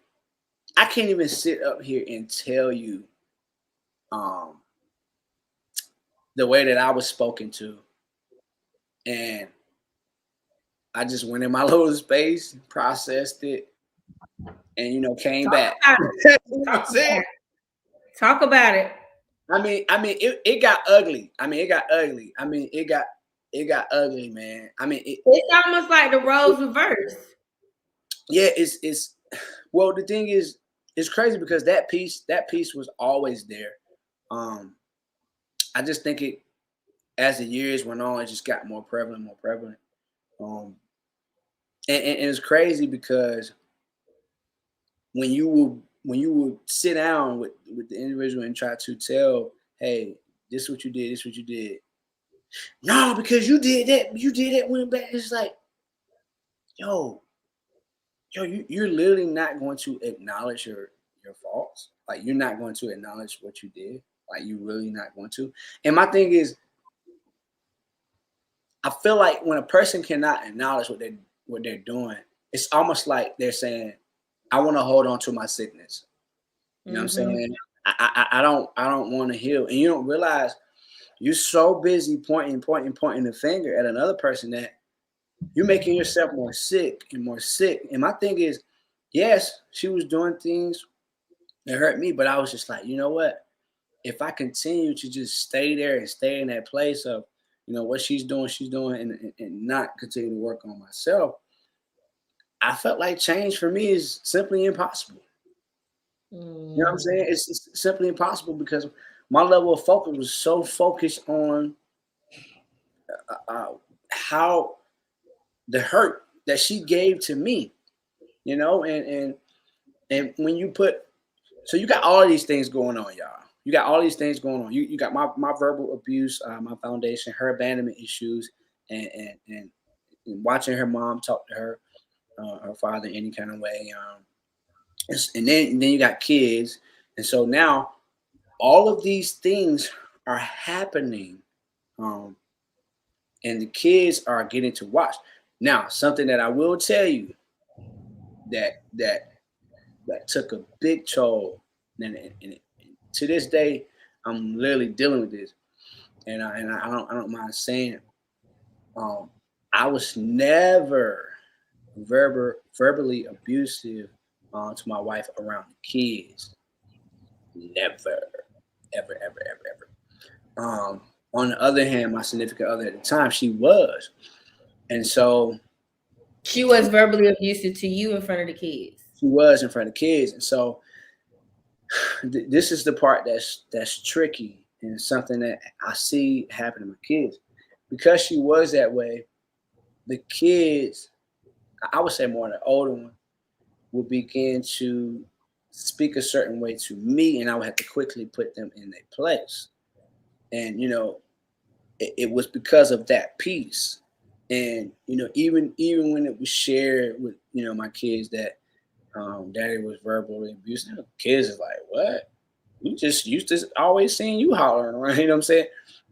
sit up here and tell you um the way that I was spoken to. And I just went in my little space, processed it, and came Talk back. about it. You know what I'm Talk about saying? it. Talk about it. It got ugly. It got ugly. It got ugly, man. It's almost like the roles reversed. Yeah, it's well, the thing is, it's crazy because that piece was always there. Um, I just think it as the years went on, it just got more prevalent, more prevalent. Um, and it's crazy because when you would sit down with the individual and try to tell, hey, this is what you did, this is what you did. No, because you did that, went back. It's like, yo, you're literally not going to acknowledge your faults. Like, you're not going to acknowledge what you did. Like, you really not going to. And my thing is, I feel like when a person cannot acknowledge what they're doing, it's almost like they're saying, I want to hold on to my sickness. You know what I'm Mm-hmm. saying? I don't want to heal. And you don't realize you're so busy pointing the finger at another person that you're making yourself more sick and more sick. And my thing is, yes, she was doing things that hurt me, but I was just like, you know what? If I continue to just stay there and stay in that place of, what she's doing, and not continue to work on myself, I felt like change for me is simply impossible. You know what I'm Mm. saying? It's simply impossible because my level of focus was so focused on uh, how the hurt that she gave to me, and when you put, so you got all of these things going on, y'all. You got all these things going on. You got my verbal abuse, my foundation, her abandonment issues, and watching her mom talk to her father any kind of way. And then you got kids, and so now all of these things are happening, um, and the kids are getting to watch. Now, something that I will tell you that took a big toll, and to this day, I'm literally dealing with this, and I don't mind saying it. Um, I was never verbally abusive to my wife around the kids. Never, ever, ever, ever, ever. On the other hand, my significant other at the time, she was, and so She was verbally abusive to you in front of the kids. she was in front of kids, and so this is the part that's tricky and something that I see happen to my kids because she was that way. The kids, I would say more the older one, would begin to speak a certain way to me, and I would have to quickly put them in their place. And it was because of that piece. And even when it was shared with my kids that daddy was verbally abusive, kids is like, what? We just used to always seeing you hollering around. You know what I'm saying?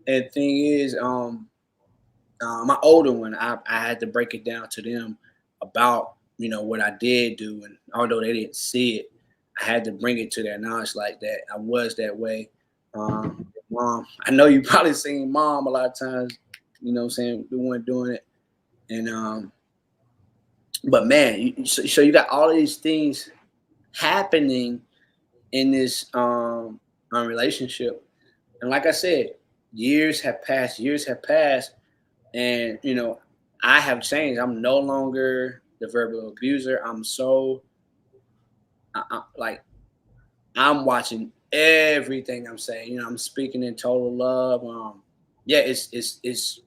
And the thing is, my older one, I had to break it down to them about what I did do, and although they didn't see it, I had to bring it to their knowledge like that. I was that way. Mom, I know you probably seen mom a lot of times. You know what I'm saying? The one doing it, and but man, so you got all of these things happening in this relationship. And like I said, years have passed, and I have changed. I'm no longer the verbal abuser. Like, I'm watching everything I'm saying. I'm speaking in total love. Yeah, it's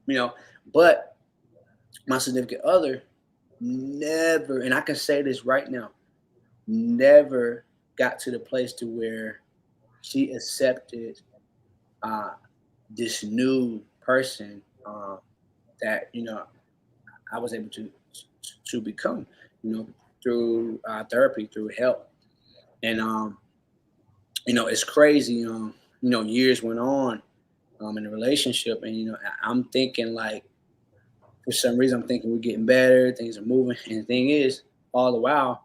you know, but my significant other never, and I can say this right now, never got to the place to where she accepted uh, this new person that I was able to become, through therapy, through help, and it's crazy. years went on in the relationship, and I'm thinking like for some reason I'm thinking we're getting better, things are moving, and the thing is, all the while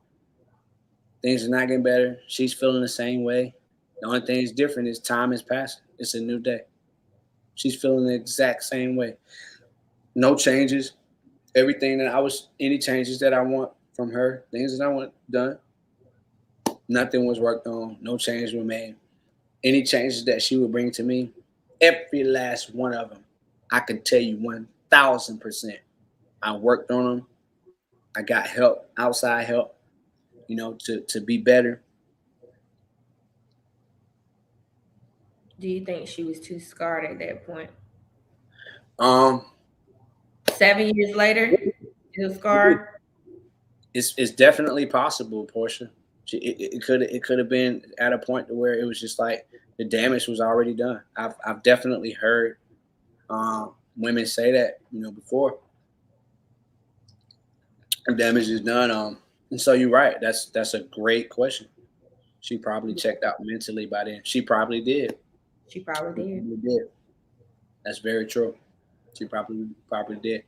things are not getting better. She's feeling the same way. The only thing that's different is time is passing. It's a new day. She's feeling the exact same way. No changes. Any changes that I want from her, things that I want done, nothing was worked on. No changes were made. Any changes that she would bring to me, every last one of them, I can tell you 1,000%. I worked on them. I got help, outside help, to be better. Do you think she was too scarred at that point? Um, 7 years later, still scarred? it's definitely possible, Portia. It could have been at a point to where it was just like the damage was already done. I've definitely heard women say that before. The damage is done. And so you're right. That's a great question. She probably checked out mentally by then. She probably did. She probably She did. probably did. That's very true. She probably did.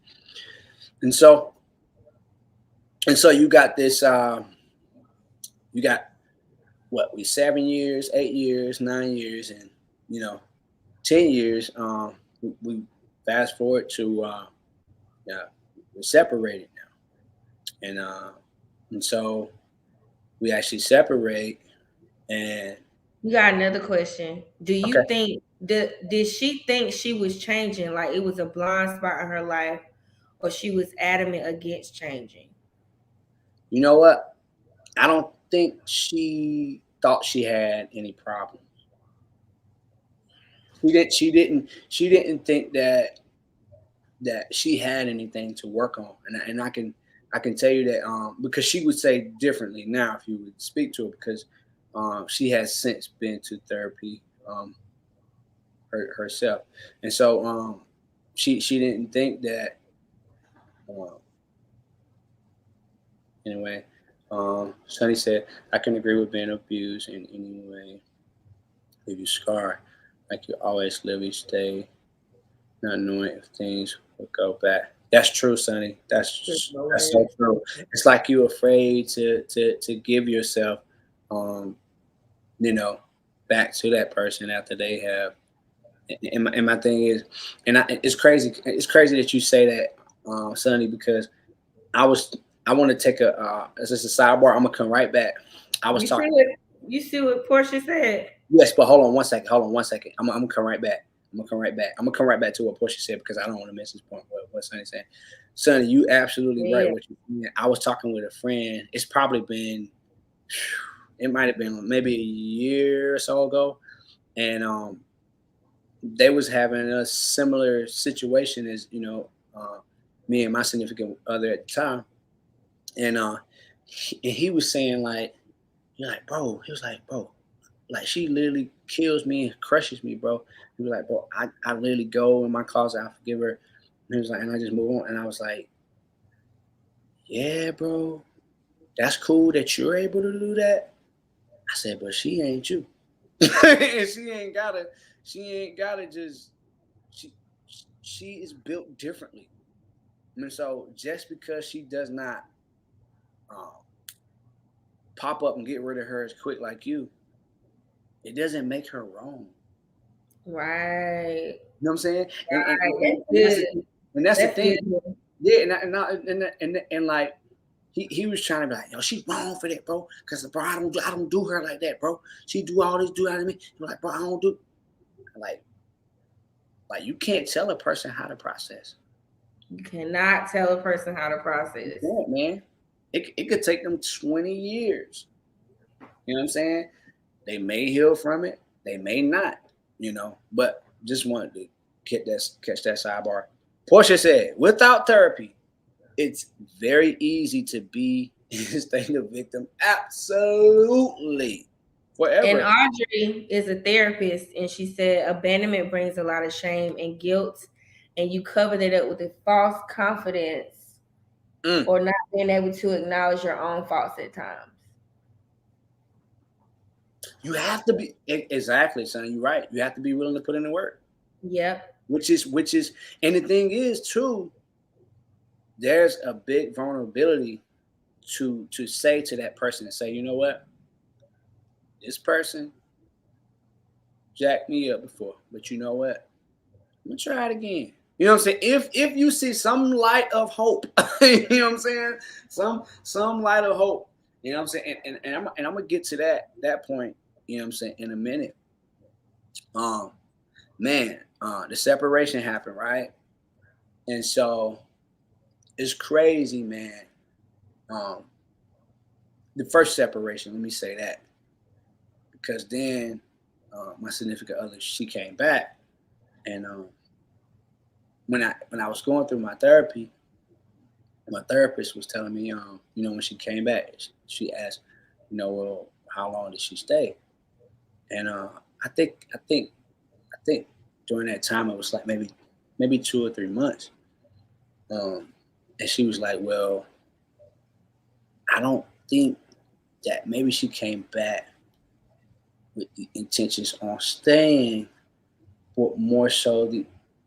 And so you got this. You got what, we 7 years, 8 years, 9 years, and 10 years. We fast forward to we're separated now, and so we actually separate. And You got another question. Do okay, you think did she think she was changing, like it was a blind spot in her life, or she was adamant against changing? you know what? I don't think she thought she had any problems. She didn't think that she had anything to work on, and I can tell you that because she would say differently now if you would speak to her, because she has since been to therapy herself, and so she didn't think that uh, anyway. Sonny said, I can agree with being abused in any way. If you scar, like you always live each day, not knowing if things will go back. That's true, Sonny. That's so true. It's like you're afraid to give yourself, um, you know, back to that person after they have. And my thing is, it's crazy. It's crazy that you say that, Sonny, because I was. I want to take It's just a sidebar. I'm gonna come right back. I was You see talking. what you see what Portia said? Yes, but hold on one second. Hold on one second. I'm gonna come right back. I'm gonna come right back to what Portia said because I don't want to miss this point. What Sonny said. Sonny, you absolutely right. Yeah. What you said. I was talking with a friend. It's probably been. It might have been maybe a year or so ago, and they was having a similar situation as me and my significant other at the time, and he was saying like, you're like, bro. He was like, bro, like she literally kills me and crushes me, bro. He was like, bro, I literally go in my closet, I forgive her. And he was like, and I just move on. And I was like, yeah, bro, that's cool that you're able to do that. I said, but she ain't you. And she ain't gotta just she she is built differently. And so just because she does not um, pop up and get rid of her as quick like you, it doesn't make her wrong. Right. You know what I'm saying? And and, Right. and, That's and that's good. the, and that's the That's thing. good. Yeah, and like he was trying to be like, yo, she's wrong for that, bro. Cause bro, I don't do her like that, bro. She do all this, do that to me. You're like, bro, I don't do like you can't tell a person how to process. You cannot tell a person how to You process. can't, man. It could take them 20 years. You know what I'm saying? They may heal from it, they may not, but just wanted to catch that sidebar. Portia said, without therapy, it's very easy to be in a state of victim. Absolutely. And Forever. Audrey is a therapist, and she said abandonment brings a lot of shame and guilt, and you covered it up with a false confidence Mm. or not being able to acknowledge your own faults at times. You have to be exactly, son. You're right. You have to be willing to put in the work. Yep. Which is, and the thing is too, there's a big vulnerability to say to that person and say, you know what, this person jacked me up before, but you know what, I'm gonna try it again. You know what I'm saying? If you see some light of hope, you know what I'm saying? Some light of hope. You know what I'm saying? And I'm gonna get to that point, you know what I'm saying, in a minute. Um, man, the separation happened, right? And so it's crazy, man. Um, the first separation, let me say that, because then my significant other, she came back, and when I was going through my therapy, my therapist was telling me, when she came back, she asked, well, how long did she stay? And I think I think I think during that time it was like maybe 2 or 3 months. Um, and she was like, well, I don't think that maybe she came back with the intentions on staying, but more so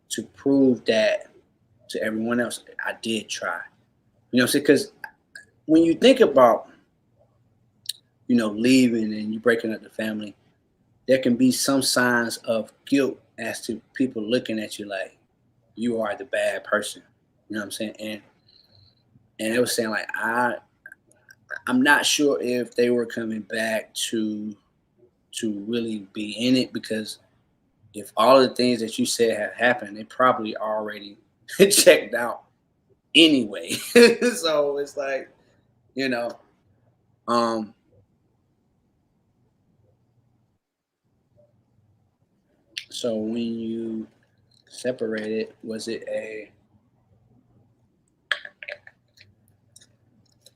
to prove that to everyone else I did try. You know what I'm saying? Because when you think about, leaving and you breaking up the family, there can be some signs of guilt as to people looking at you like you are the bad person. You know what I'm saying? And it was saying like I'm not sure if they were coming back to really be in it, because if all of the things that you said have happened, they probably already checked out anyway. So it's like, you know, um, so when you separated, was it a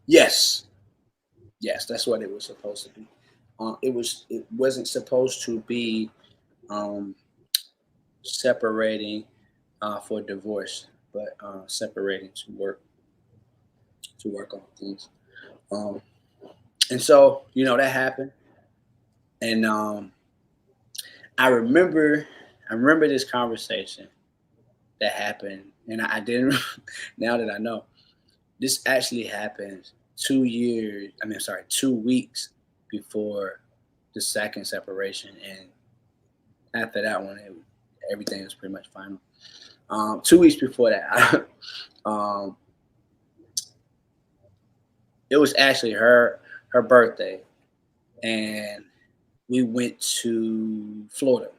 yes? Yes, that's what it was supposed to be. It wasn't supposed to be um, separating for divorce, but separating to work on things. Um, and so that happened, and I remember this conversation that happened, and I didn't. Now that I know, this actually happened 2 years. I mean, sorry, 2 weeks before the second separation, and after that one, everything was pretty much final. 2 weeks before that, um, it was actually her birthday, and we went to Florida.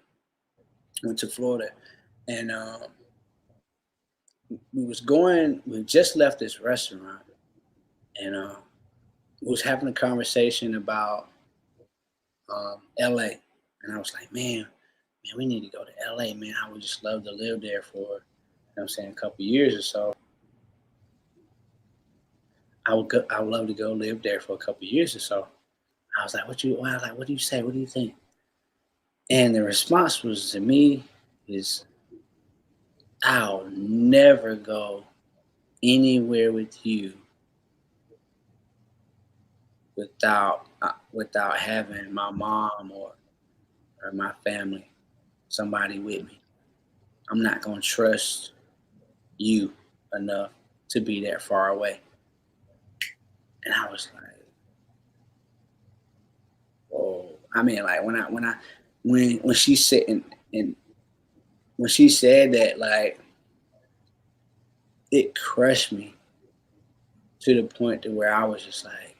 Went to Florida, and we was going. We just left this restaurant, and we was having a conversation about L.A. And I was like, man, we need to go to L.A. Man, I would just love to live there for, I'm saying, a couple of years or so. I would love to go live there for a couple of years or so. I was like, what do you say? What do you think? And the response was to me is, I'll never go anywhere with you without having my mom or my family, somebody with me. I'm not gonna trust you enough to be that far away. And I was like, oh, I mean, like when she said and when she said that, like, it crushed me to the point to where I was just like,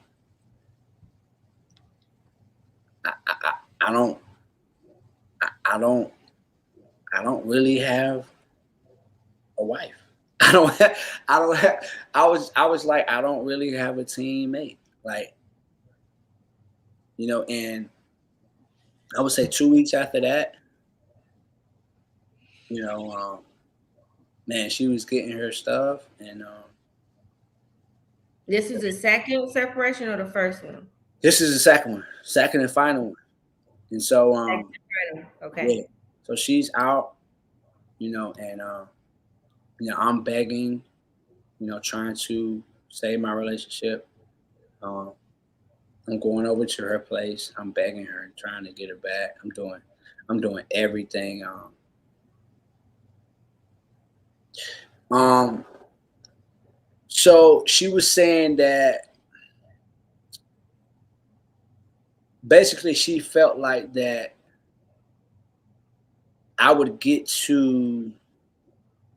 I don't, I don't, I don't really have a wife. I don't, I don't have, I was like, I don't really have a teammate, like, and I would say 2 weeks after that, you know, man, she was getting her stuff, and This is the second separation or the first one? this is the second and final one. And so, Second. Okay. yeah, so she's out, and I'm begging, trying to save my relationship. Um, I'm going over to her place. I'm begging her, trying to get her back. I'm doing everything. Um, so she was saying that basically she felt like that I would get too.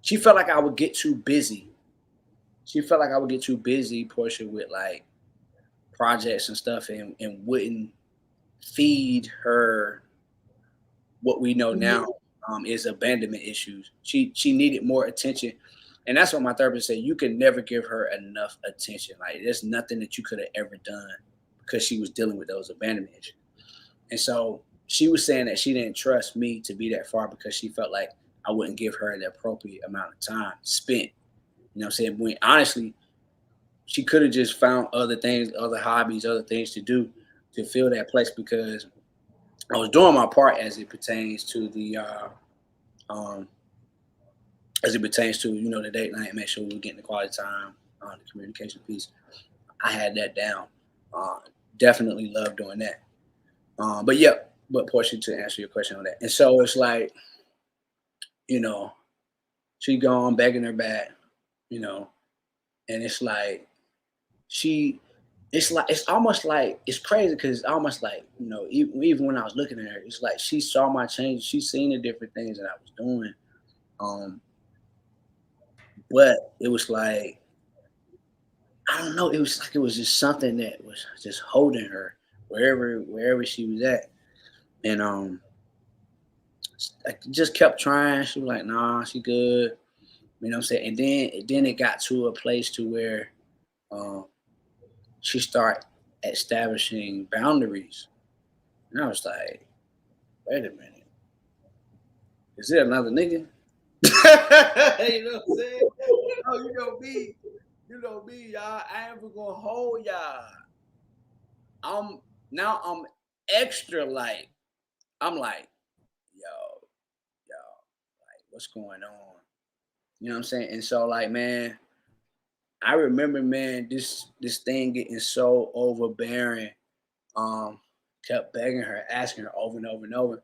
She felt like I would get too busy. She felt like I would get too busy, Portia, with like projects and stuff, and wouldn't feed her what we know now is abandonment issues. She needed more attention, and that's what my therapist said. You can never give her enough attention. Like there's nothing that you could have ever done because she was dealing with those abandonment issues. And so she was saying that she didn't trust me to be that far because she felt like I wouldn't give her the appropriate amount of time spent. You know what I'm saying? When honestly, she could have just found other things, other hobbies, other things to do to fill that place because I was doing my part as it pertains to the um as it pertains to the date night, make sure we are getting the quality time, the communication piece. I had that down. Uh, Definitely love doing that. But yeah, but Portia, to answer your question on that, and so it's like you know she gone begging her back, you know, and it's like she it's almost like it's crazy because it's almost like even when I was looking at her, it's like she saw my change, she seen the different things that I was doing, um, but it was like I don't know, it was like it was just something that was just holding her wherever she was at, and I just kept trying. She was like, "Nah, she good." You know what I'm saying? And then it got to a place to where um, she started establishing boundaries, and I was like, "Wait a minute, is there another nigga?" You know what I'm saying? Oh, you know me, y'all. I ain't even gonna hold y'all. I'm now I'm extra like I'm like, yo, like what's going on? You know what I'm saying? And so like, man, I remember, man, this thing getting so overbearing. Um, Kept begging her, asking her over and over and over.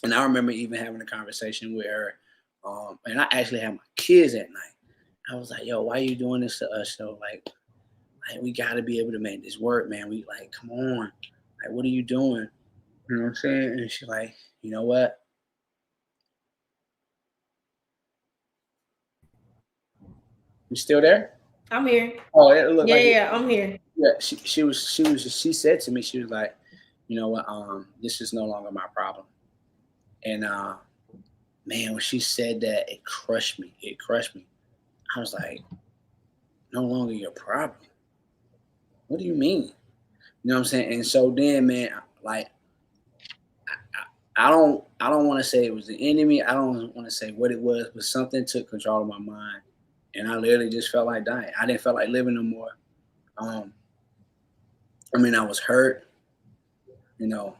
And I remember even having a conversation with her. And I actually had my kids at night. I was like, yo, why are you doing this to us? So like we gotta be able to make this work, man. We like, come on. Like, what are you doing? You know what I'm saying? And she's like, you know what? You still there? I'm here. Oh, it looked Yeah, like yeah, I'm here. yeah, she said to me, she was like, you know what, this is no longer my problem. And man, when she said that, it crushed me. It crushed me. I was like, no longer your problem. What do you mean? You know what I'm saying? And so then, man, like I don't want to say it was the enemy. I don't want to say what it was, but something took control of my mind. And I literally just felt like dying. I didn't feel like living no more. Um, I mean, I was hurt, you know,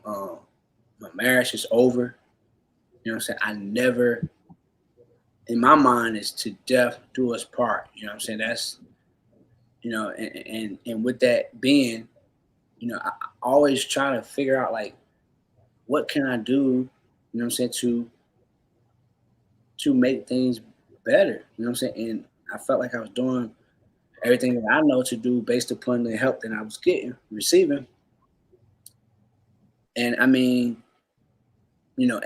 my marriage is over. You know what I'm saying? I never, in my mind, is to death do us part. You know what I'm saying? That's, and with that being, I always try to figure out like, what can I do, you know what I'm saying, to make things better. You know what I'm saying? And I felt like I was doing everything that I know to do based upon the help that I was receiving. And I mean, I'm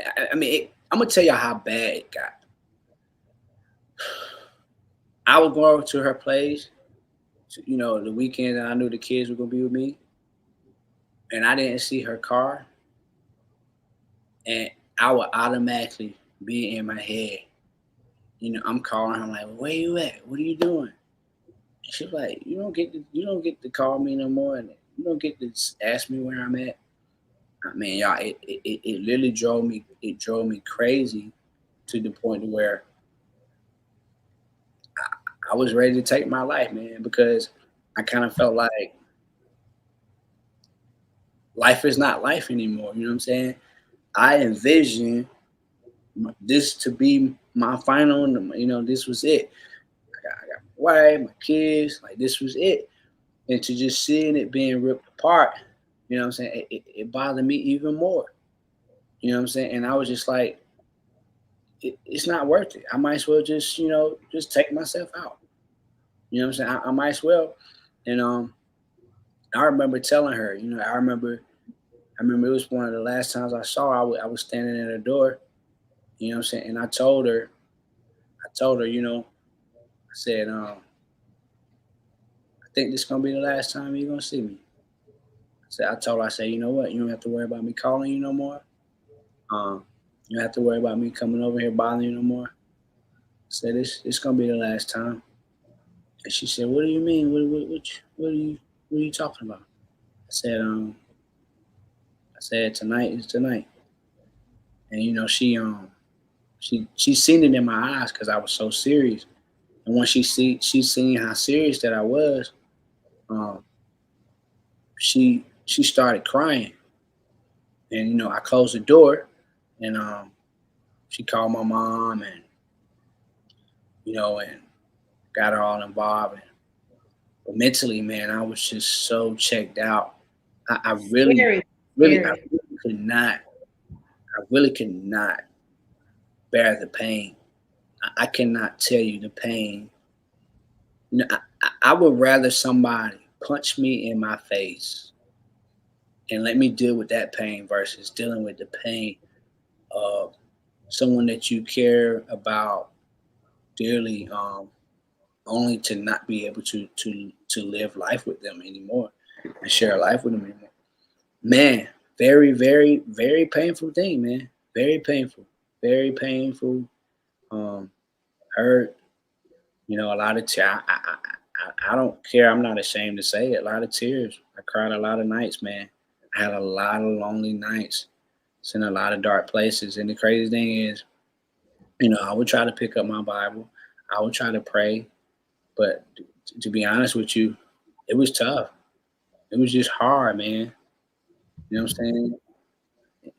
gonna tell y'all how bad it got. I would go over to her place, the weekend that I knew the kids were gonna be with me, and I didn't see her car, and I would automatically be in my head. I'm calling her like, "Where you at? What are you doing?" And she's like, "You don't get to call me no more, and you don't get to ask me where I'm at." I mean, y'all, it literally drove me crazy to the point where I was ready to take my life, man, because I kind of felt like life is not life anymore. You know what I'm saying? I envision this to be my final. This was it. I got my wife, my kids. Like this was it, and to just seeing it being ripped apart. You know what I'm saying? It bothered me even more. You know what I'm saying? And I was just like, it's not worth it. I might as well just, just take myself out. You know what I'm saying? I might as well. And I remember telling her, I remember it was one of the last times I saw her. I was standing at her door. You know what I'm saying? And I told her, I said, I think this gonna be the last time you're gonna see me. I told her, I said, you know what? You don't have to worry about me calling you no more. Um, you don't have to worry about me coming over here bothering you no more. I said, this gonna be the last time. And she said, what do you mean? What are you talking about? I said, tonight is tonight. And she seen it in my eyes because I was so serious. And when she seen how serious that I was, um, she started crying. And I closed the door, and she called my mom, and got her all involved. But mentally, man, I was just so checked out. I really, Scary, really, I scary. really could not. I really could not bear the pain. I cannot tell you the pain. I would rather somebody punch me in my face and let me deal with that pain versus dealing with the pain of someone that you care about dearly, only to not be able to live life with them anymore and share life with them anymore. Man, very, very, very painful thing, man. Very painful. Very painful. Um, hurt. A lot of tears. I don't care. I'm not ashamed to say it. A lot of tears. I cried a lot of nights, man. I had a lot of lonely nights. It's in a lot of dark places. And the crazy thing is, I would try to pick up my Bible. I would try to pray. But to be honest with you, it was tough. It was just hard, man. You know what I'm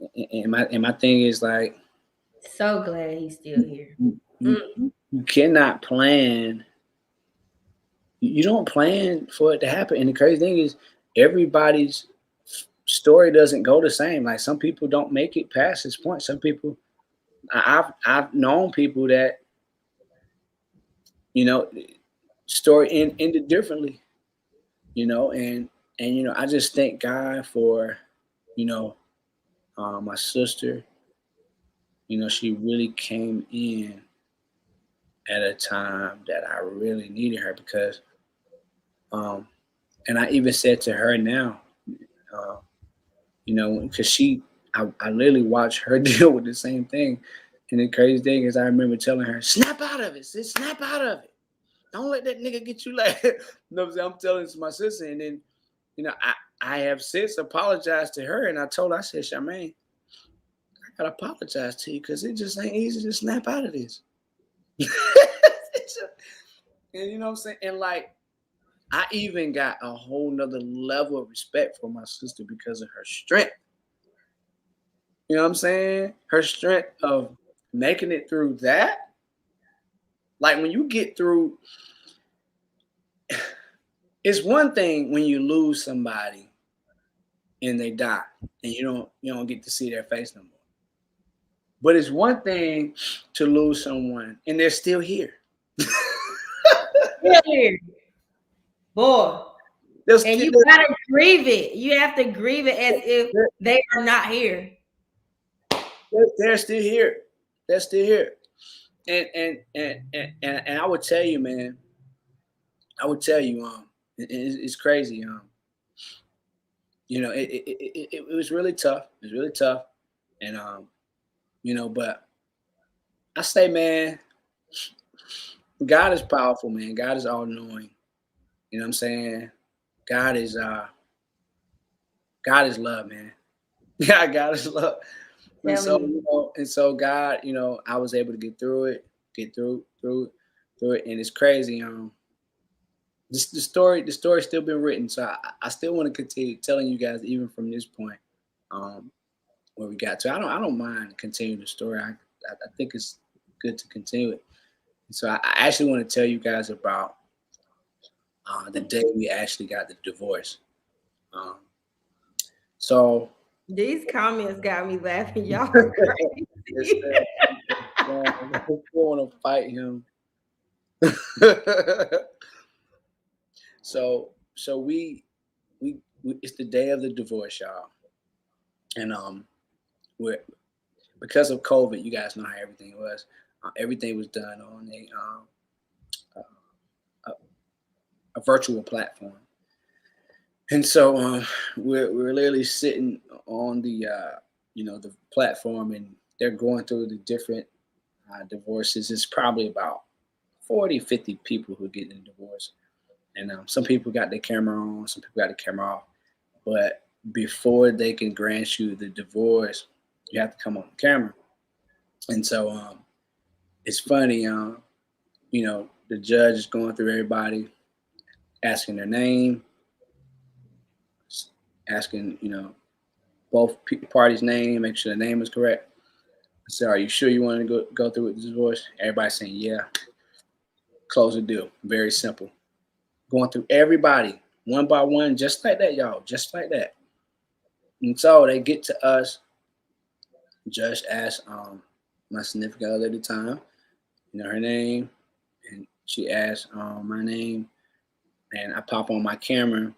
saying? And my thing is like, So glad he's still here. you, Mm. you cannot plan. You don't plan for it to happen. And the crazy thing is, everybody's story doesn't go the same. Like, some people don't make it past this point. Some people, I've known people that you know story ended differently. And I just thank God for you know my sister. She really came in at a time that I really needed her because, um, and I even said to her now, uh, because I literally watched her deal with the same thing. And the crazy thing is, I remember telling her, snap out of it, sis, snap out of it. Don't let that nigga get you like, what I'm saying? I'm telling this to my sister. And then, I have since apologized to her. And I told her, I said, Charmaine, I got to apologize to you because it just ain't easy to snap out of this. And you know what I'm saying? And like, I even got a whole nother level of respect for my sister because of her strength. You know what I'm saying? Her strength of making it through that. Like, when you get through, it's one thing when you lose somebody and they die and you don't get to see their face no more. But it's one thing to lose someone and they're still here. Still here, boy. they're, And still, you gotta grieve it. You have to grieve it as if they're, they are not here. they're still here. They're still here. And I would tell you, man, I would tell you, it's crazy. It was really tough. It was really tough. And but I say, man, God is powerful, man. God is all knowing. You know what I'm saying? God is God is love, man. Yeah, God is love. And so, Telling you. God, I was able to get through it, through it, and it's crazy. The story's still been written, so I still want to continue telling you guys even from this point, um, where we got to. I don't mind continuing the story. I think it's good to continue it. So I actually want to tell you guys about the day we actually got the divorce. Um, So These comments got me laughing. Y'all are it's, crazy. I want to fight him. So we it's the day of the divorce, y'all, and we're because of COVID. You guys know how everything was. Everything was done on a, a virtual platform, and so we're literally sitting on the the platform, and they're going through the different divorces. It's probably about 40, 50 people who are getting a divorce. And some people got their camera on, some people got the camera off. But before they can grant you the divorce, you have to come on camera. And so it's funny, the judge is going through everybody, asking their name, asking, both parties' name, make sure the name is correct. So, are you sure you want to go through with the divorce? Everybody saying, yeah. Close the deal. Very simple. Going through everybody one by one, just like that, y'all, just like that. And so they get to us. Judge asked my significant other at the time, her name, and she asked my name, and I pop on my camera,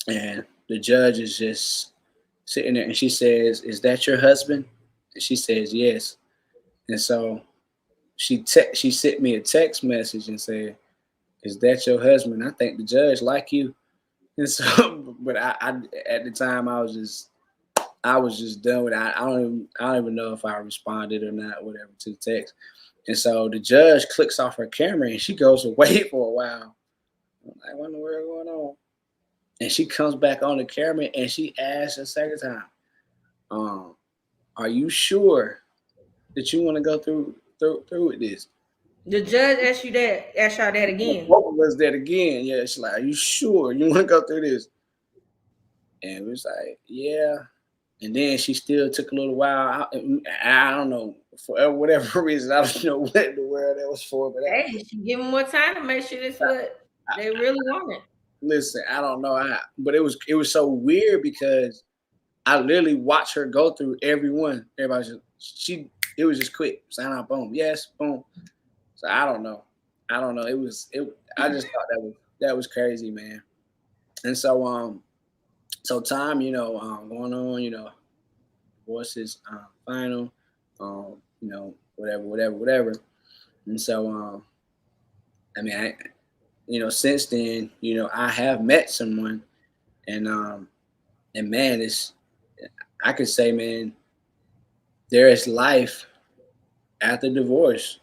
and the judge is just sitting there, and she says, "Is that your husband?" And she says, "Yes." And so she sent me a text message and said, "Is that your husband? I think the judge like you." And so, but I at the time I was just done with it. I don't even know if I responded or not, whatever, to the text. And so the judge clicks off her camera and she goes away for a while. I'm like, what in the world going on? And she comes back on the camera and she asks a second time, "Are you sure that you want to go through with this?" The judge asked y'all that again. Both of us did again. Yeah, she's like, "Are you sure you want to go through this?" And we was like, "Yeah." And then she still took a little while. I don't know, for whatever reason. I don't know what in the world that was for. But Hey, she give them more time to make sure that's what they really wanted. listen, I don't know how, but it was so weird because I literally watched her go through everyone. Everybody it was just quick. Sign out, boom, yes, boom. So I don't know. I just thought that was crazy, man. And so so time, going on, divorces final, whatever. And so I mean, since then, I have met someone, and man, I could say, man, there is life after divorce.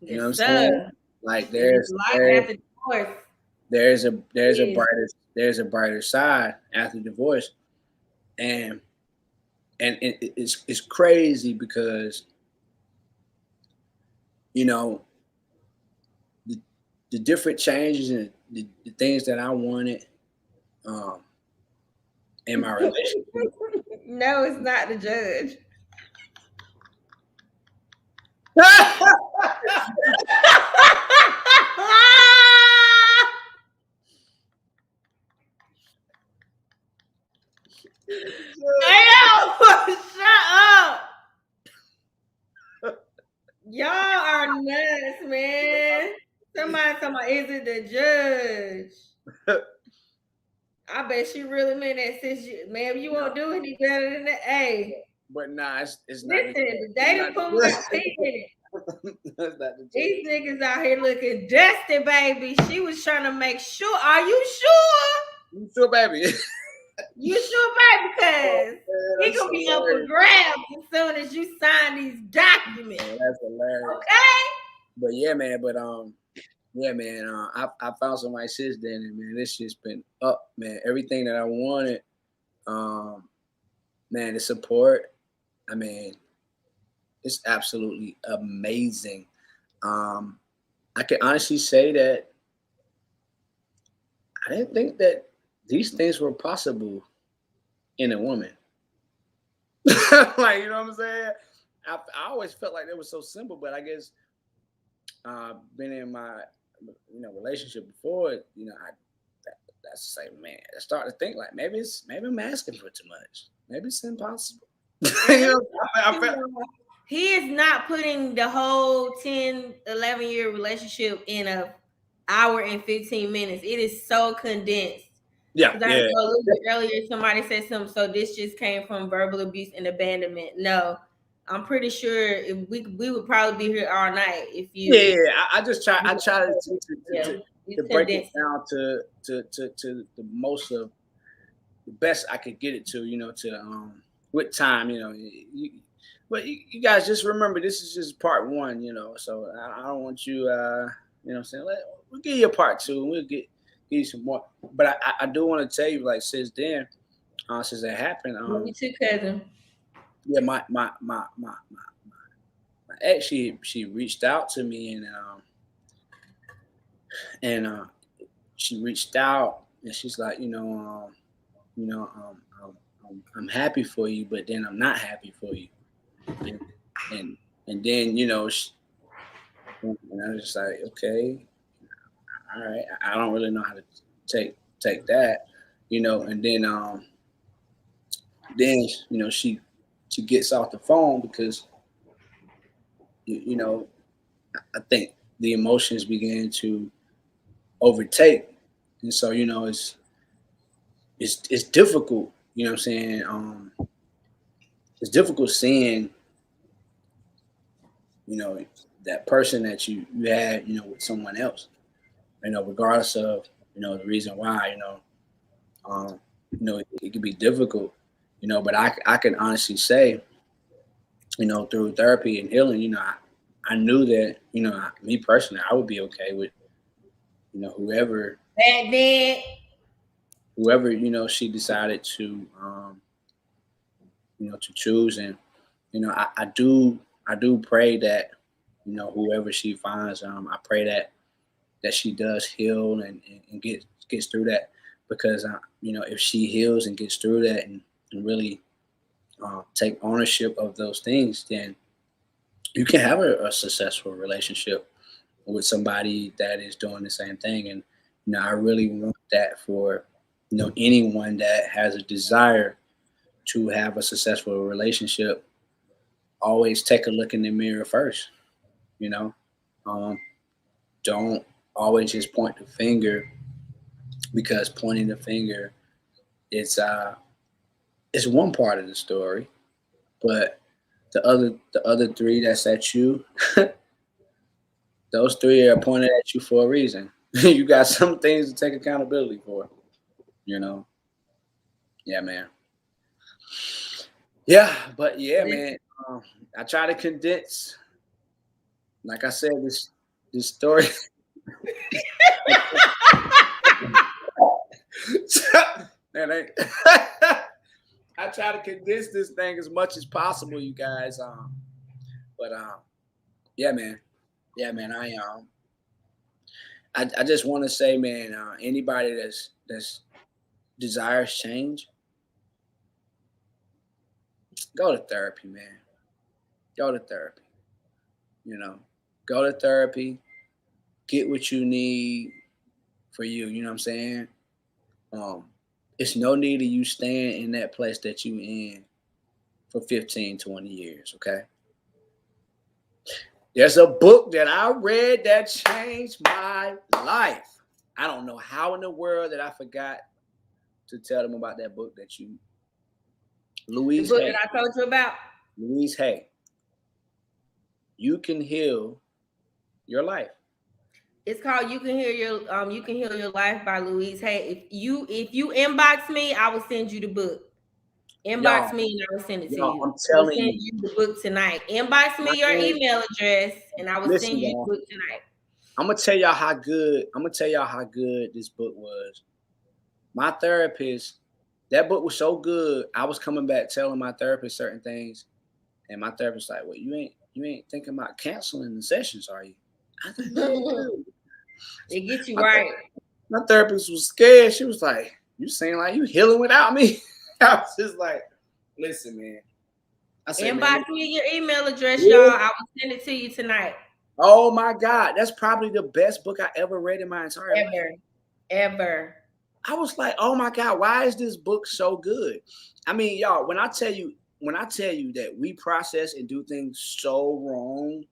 You know Yes, what I'm saying? sir. Like It is life after divorce. Yes. there's a brighter side after divorce, and it's crazy because you know the, the different changes and the things that I wanted um, in my relationship. No, it's not the judge. Damn! Shut up! Y'all are nuts, man. Somebody, is it the judge? I bet she really meant that since ma'am, you won't do any better than that. Hey, But nah, it's not listen, the data pool got pee in it. That's not the These niggas out here looking dusty, baby. She was trying to make sure. Are you sure? You feel, baby? You sure, baby? Oh, Because man, he that's gonna be up for hilarious. grabs as soon as you sign these documents. Man, that's hilarious. Okay? But yeah, man. But yeah, man. I found somebody since then, and man, this shit's been up, man. Everything that I wanted, um, man, the support. I mean, it's absolutely amazing. Um, I can honestly say that I didn't think that these things were possible in a woman. Like, you know what I'm saying? I always felt like it was so simple, but I guess been in my relationship before, I just like, man, I start to think like maybe I'm asking for too much. Maybe it's impossible. You know, I felt, he is not putting the whole 10, 11-year relationship in a hour and 15 minutes. It is so condensed. yeah, Because I know a little bit earlier somebody said something, so this just came from verbal abuse and abandonment. No, I'm pretty sure if we would probably be here all night if you. Yeah. I just try. I try to break it down to the most of the best I could get it to. You know, to with time. You know, but you guys just remember this is just part one. You know, so I don't want you. You know, what I'm saying we'll give you a part two, and we'll give you some more. But I do want to tell you, like since then, since that happened, Me too, cousin. yeah, my ex, she reached out to me and she reached out and she's like, you know, I'm happy for you, but then I'm not happy for you, and and then and I was just like, okay, all right, I don't really know how to take that, and then she gets off the phone because you know I think the emotions began to overtake, and so it's difficult. You know what I'm saying? It's difficult seeing that person that you had with someone else. Regardless of the reason why. It can be difficult. But I can honestly say, through therapy and healing, I knew that me personally, I would be okay with whoever Back then, she decided to to choose. And I do pray that whoever she finds, I pray that she does heal and gets through that, because if she heals and gets through that and really take ownership of those things, then you can have a successful relationship with somebody that is doing the same thing. And I really want that for anyone that has a desire to have a successful relationship. Always take a look in the mirror first. Don't always just point the finger, because pointing the finger it's one part of the story, but the other three that's at you, those three are pointed at you for a reason. You got some things to take accountability for. Yeah, man. Yeah, but yeah, man. I try to condense, like I said, this story. Man, I try to condense this thing as much as possible, you guys. But yeah, man. Yeah, man. I just want to say, man, anybody that's desires change, go to therapy, man. Go to therapy. Go to therapy. Get what you need for you. You know what I'm saying? It's no need of you staying in that place that you in for 15, 20 years, okay? There's a book that I read that changed my life. I don't know how in the world that I forgot to tell them about that book Louise the book Hay. that I told you about. Louise Hay. You Can Heal Your Life. It's called You Can Heal Your Life by Louise Hay. If you inbox me, I will send you the book. Inbox me and I will send it to you. I'm telling send you the book tonight. Inbox me your email address and I will send you the book tonight. I'm gonna tell y'all how good this book was. My therapist, that book was so good. I was coming back telling my therapist certain things, and my therapist like, "Well, you ain't thinking about canceling the sessions, are you?" I think no. It gets you right. My therapist was scared. She was like, "You seem like you healing without me." I was just like, "Listen, man." I said, inbox me your email address, y'all. I will send it to you tonight. Oh my God, that's probably the best book I ever read in my entire life. Ever. I was like, oh my God, why is this book so good? I mean, y'all, when I tell you that we process and do things so wrong,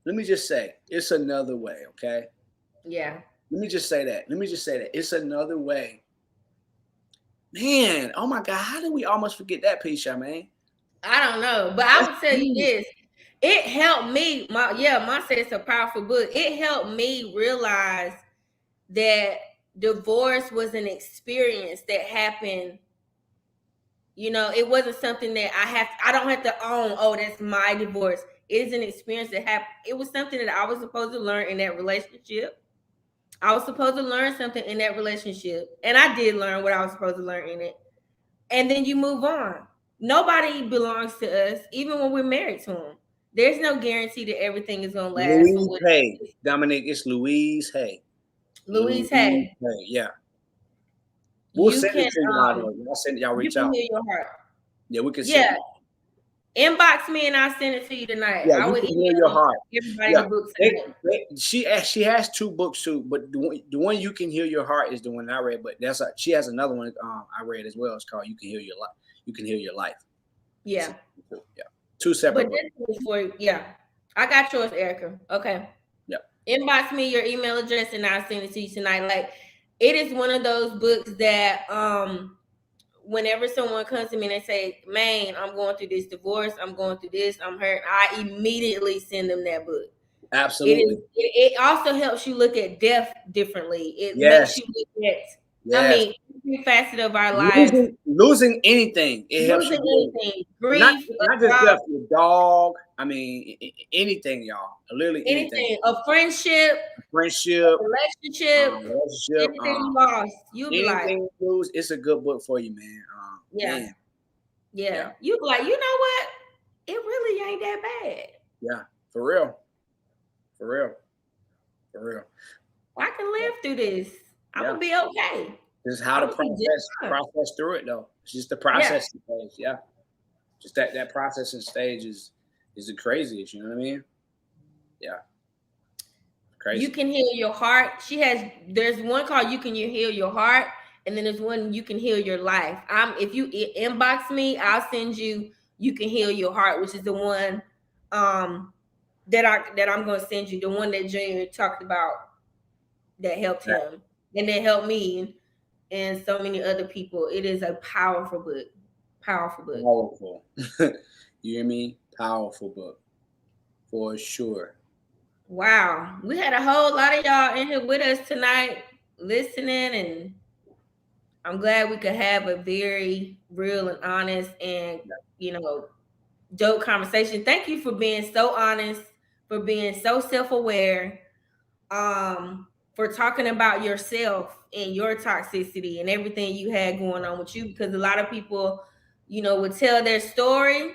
let me just say, it's another way, okay? Yeah. Let me just say that. It's another way. Man, oh my God, how did we almost forget that piece, Charmaine? I don't know, but I would tell you this. It helped me. My say it's a powerful book. It helped me realize that divorce was an experience that happened. You know, it wasn't something that I don't have to own, oh, that's my divorce. It is an experience that happened. It was something that I was supposed to learn in that relationship. I was supposed to learn something in that relationship. And I did learn what I was supposed to learn in it. And then you move on. Nobody belongs to us, even when we're married to them. There's no guarantee that everything is going to last. Louise Hay. Dominic, it's Louise Hay. Louise Hay. Yeah. We'll You send can it to y'all. I'll send y'all you reach can out. hear your heart. Yeah, we can Yeah. send it. Inbox me and I'll send it to you tonight. Yeah, I you would can hear your heart. everybody Yeah. the book tonight. She has 2 books too, but the one You Can Heal Your Heart is the one I read. But she has another one I read as well. It's called You Can Heal Your Life. You Can Heal Your Life. Yeah. Yeah. 2 separate books. I got yours, Erica. Okay. Yeah. Inbox me your email address and I'll send it to you tonight. Like, it is one of those books that whenever someone comes to me and they say, man, I'm going through this divorce, I'm going through this, I'm hurt, I immediately send them that book. Absolutely. It also helps you look at death differently. It Yes. makes you look at, Yes. I mean, every facet of our lives. Losing anything, it helps you. Anything, grief, not just death, your dog. I mean, anything, y'all. Literally anything. A friendship, a relationship, anything you lost. You'll be like, anything you lose, it's a good book for you, man. Yeah. You'll be like, you know what? It really ain't that bad. Yeah, for real. I can live through this. I'm gonna be okay. This is how to process through it, though. It's just the processing stage. Yeah, just that processing stage is the craziest. You know what I mean? Yeah, crazy. You Can Heal Your Heart. There's one called You Can Heal Your Heart, and then there's one You Can Heal Your Life. If you inbox me, I'll send you You Can Heal Your Heart, which is the one that I'm going to send you, the one that Junior talked about that helped him and that helped me and so many other people. It is a powerful book. Powerful. You hear me? Powerful book for sure. Wow, we had a whole lot of y'all in here with us tonight listening, and I'm glad we could have a very real and honest and dope conversation. Thank you for being so honest, for being so self-aware, for talking about yourself and your toxicity and everything you had going on with you, because a lot of people, would tell their story,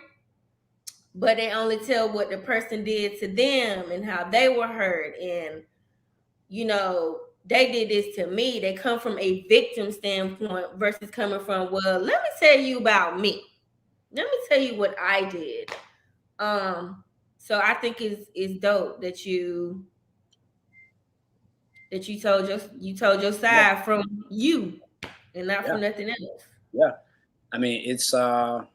but they only tell what the person did to them and how they were hurt. And, they did this to me. They come from a victim standpoint versus coming from, well, let me tell you about me. Let me tell you what I did. So I think it's dope that you told your side from you and not from nothing else. Yeah. I mean, it's not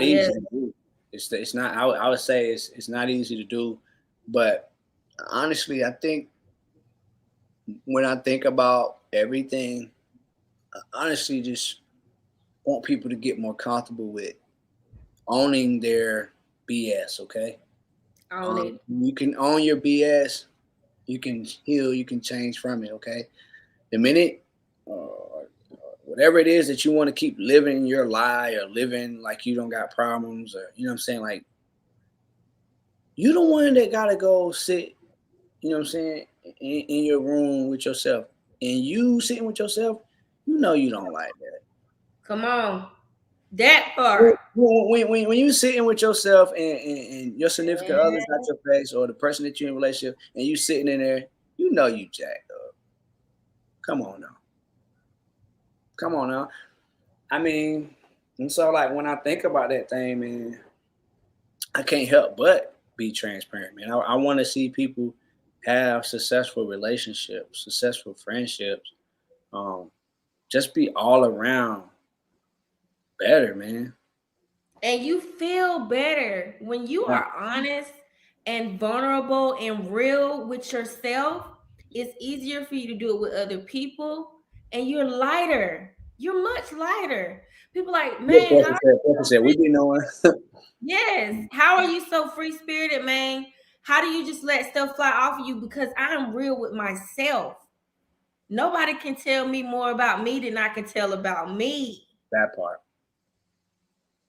easy to do. It's not. I would say it's not easy to do, but honestly, I think when I think about everything, I honestly just want people to get more comfortable with owning their BS. Okay, you can own your BS. You can heal. You can change from it. Okay, the minute. Whatever it is that you want to keep living your lie or living like you don't got problems, or you know what I'm saying, like you the one that gotta go sit, you know what I'm saying, in your room with yourself, and you sitting with yourself, you don't like that. Come on, that part. When you sitting with yourself and your significant other's at your face, or the person that you're in a relationship, and you sitting in there, you jacked up. Come on now. I mean, and so like when I think about that thing, man, I can't help but be transparent, man. I want to see people have successful relationships, successful friendships. Just be all around better, man. And you feel better when you Yeah. are honest and vulnerable and real with yourself. It's easier for you to do it with other people, and you're lighter. You're much lighter. People like, Good man, person said, person said, we be knowing. yes, how are you so free spirited, man? How do you just let stuff fly off of you? Because I'm real with myself. Nobody can tell me more about me than I can tell about me. That part.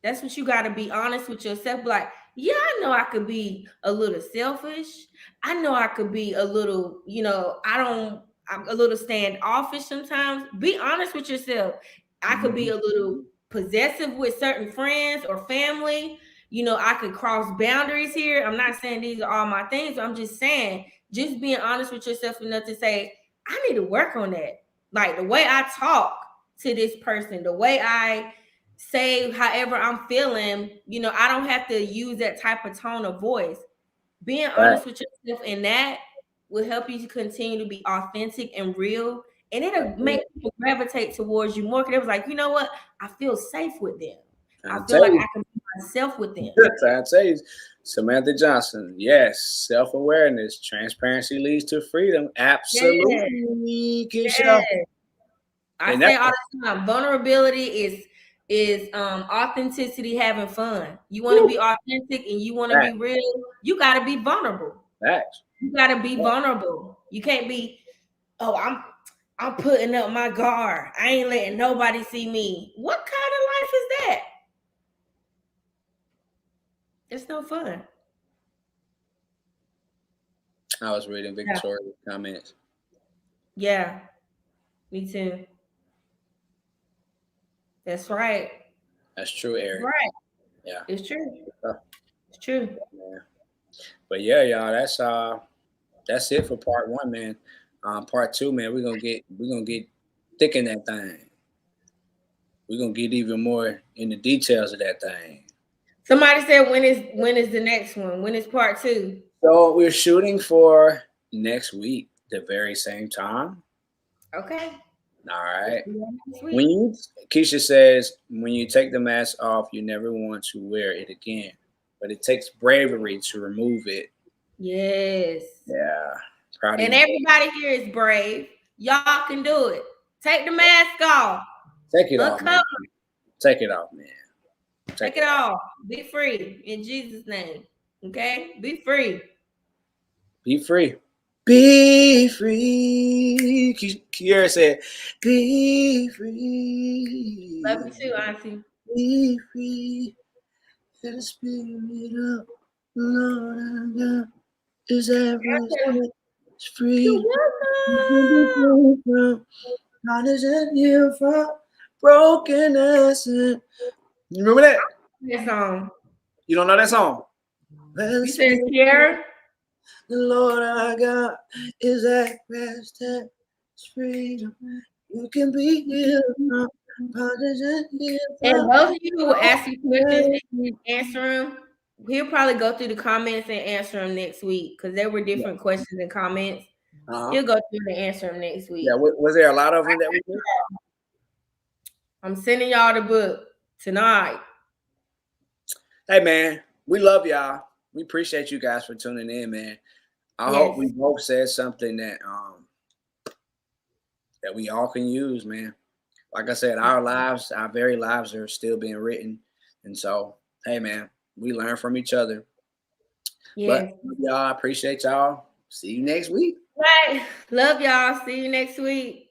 That's what you got to be honest with yourself. Like, yeah, I know I could be a little selfish. I know I could be a little, I'm a little standoffish sometimes. Be honest with yourself. I could be a little possessive with certain friends or family. I could cross boundaries here. I'm not saying these are all my things. I'm just saying, just being honest with yourself enough to say, I need to work on that. Like the way I talk to this person, the way I say however I'm feeling, I don't have to use that type of tone of voice. Being Right. honest with yourself in that will help you to continue to be authentic and real. And it'll make people gravitate towards you more because it was like, you know what? I feel safe with them. I feel like I can be myself with them. I tell you, Samantha Johnson. Yes, self-awareness, transparency leads to freedom. Absolutely, Keisha. Yes. I And say all the time, vulnerability is authenticity, having fun. You want to be authentic and you want to be real, you got to be vulnerable. Facts. You got to be vulnerable. You can't be, oh, I'm putting up my guard. I ain't letting nobody see me. What kind of life is that? It's no fun. I was reading Victoria's comments. Yeah, me too. That's right. That's true, Eric. Right. Yeah. It's true. It's true. Yeah. But yeah, y'all, that's it for part one, man. Part two, man, we're gonna get thick in that thing. We're gonna get even more in the details of that thing. Somebody said when is the next one? When is part two? So we're shooting for next week, the very same time. Okay. All right. Keisha says, when you take the mask off, you never want to wear it again. But it takes bravery to remove it. Yes. Yeah. And everybody here is brave. Y'all can do it. Take the mask off. Take it off, man. Take it off, man. Take it off. Be free in Jesus' name. Okay? Be free. Be free. Be free. Kiera said, be free. Love you too, Auntie. Be free. Let the spirit up. Lord, God is everything. It's free. God is in you from brokenness. You remember that? That song. You don't know that song? You said Kiera? The Lord our God is at rest and freedom. You can be healed from bondage and healed. And those of you who will ask you questions and you answer them, he'll probably go through the comments and answer them next week because there were different questions and comments. He'll go through and answer them next week. Yeah, was there a lot of them that we did? I'm sending y'all the book tonight. Hey, man, we love y'all. We appreciate you guys for tuning in, man. I hope we both said something that we all can use, man. Like I said, our very lives are still being written. And so, hey, man, we learn from each other. But y'all, I appreciate y'all. See you next week. Right. Love y'all. See you next week.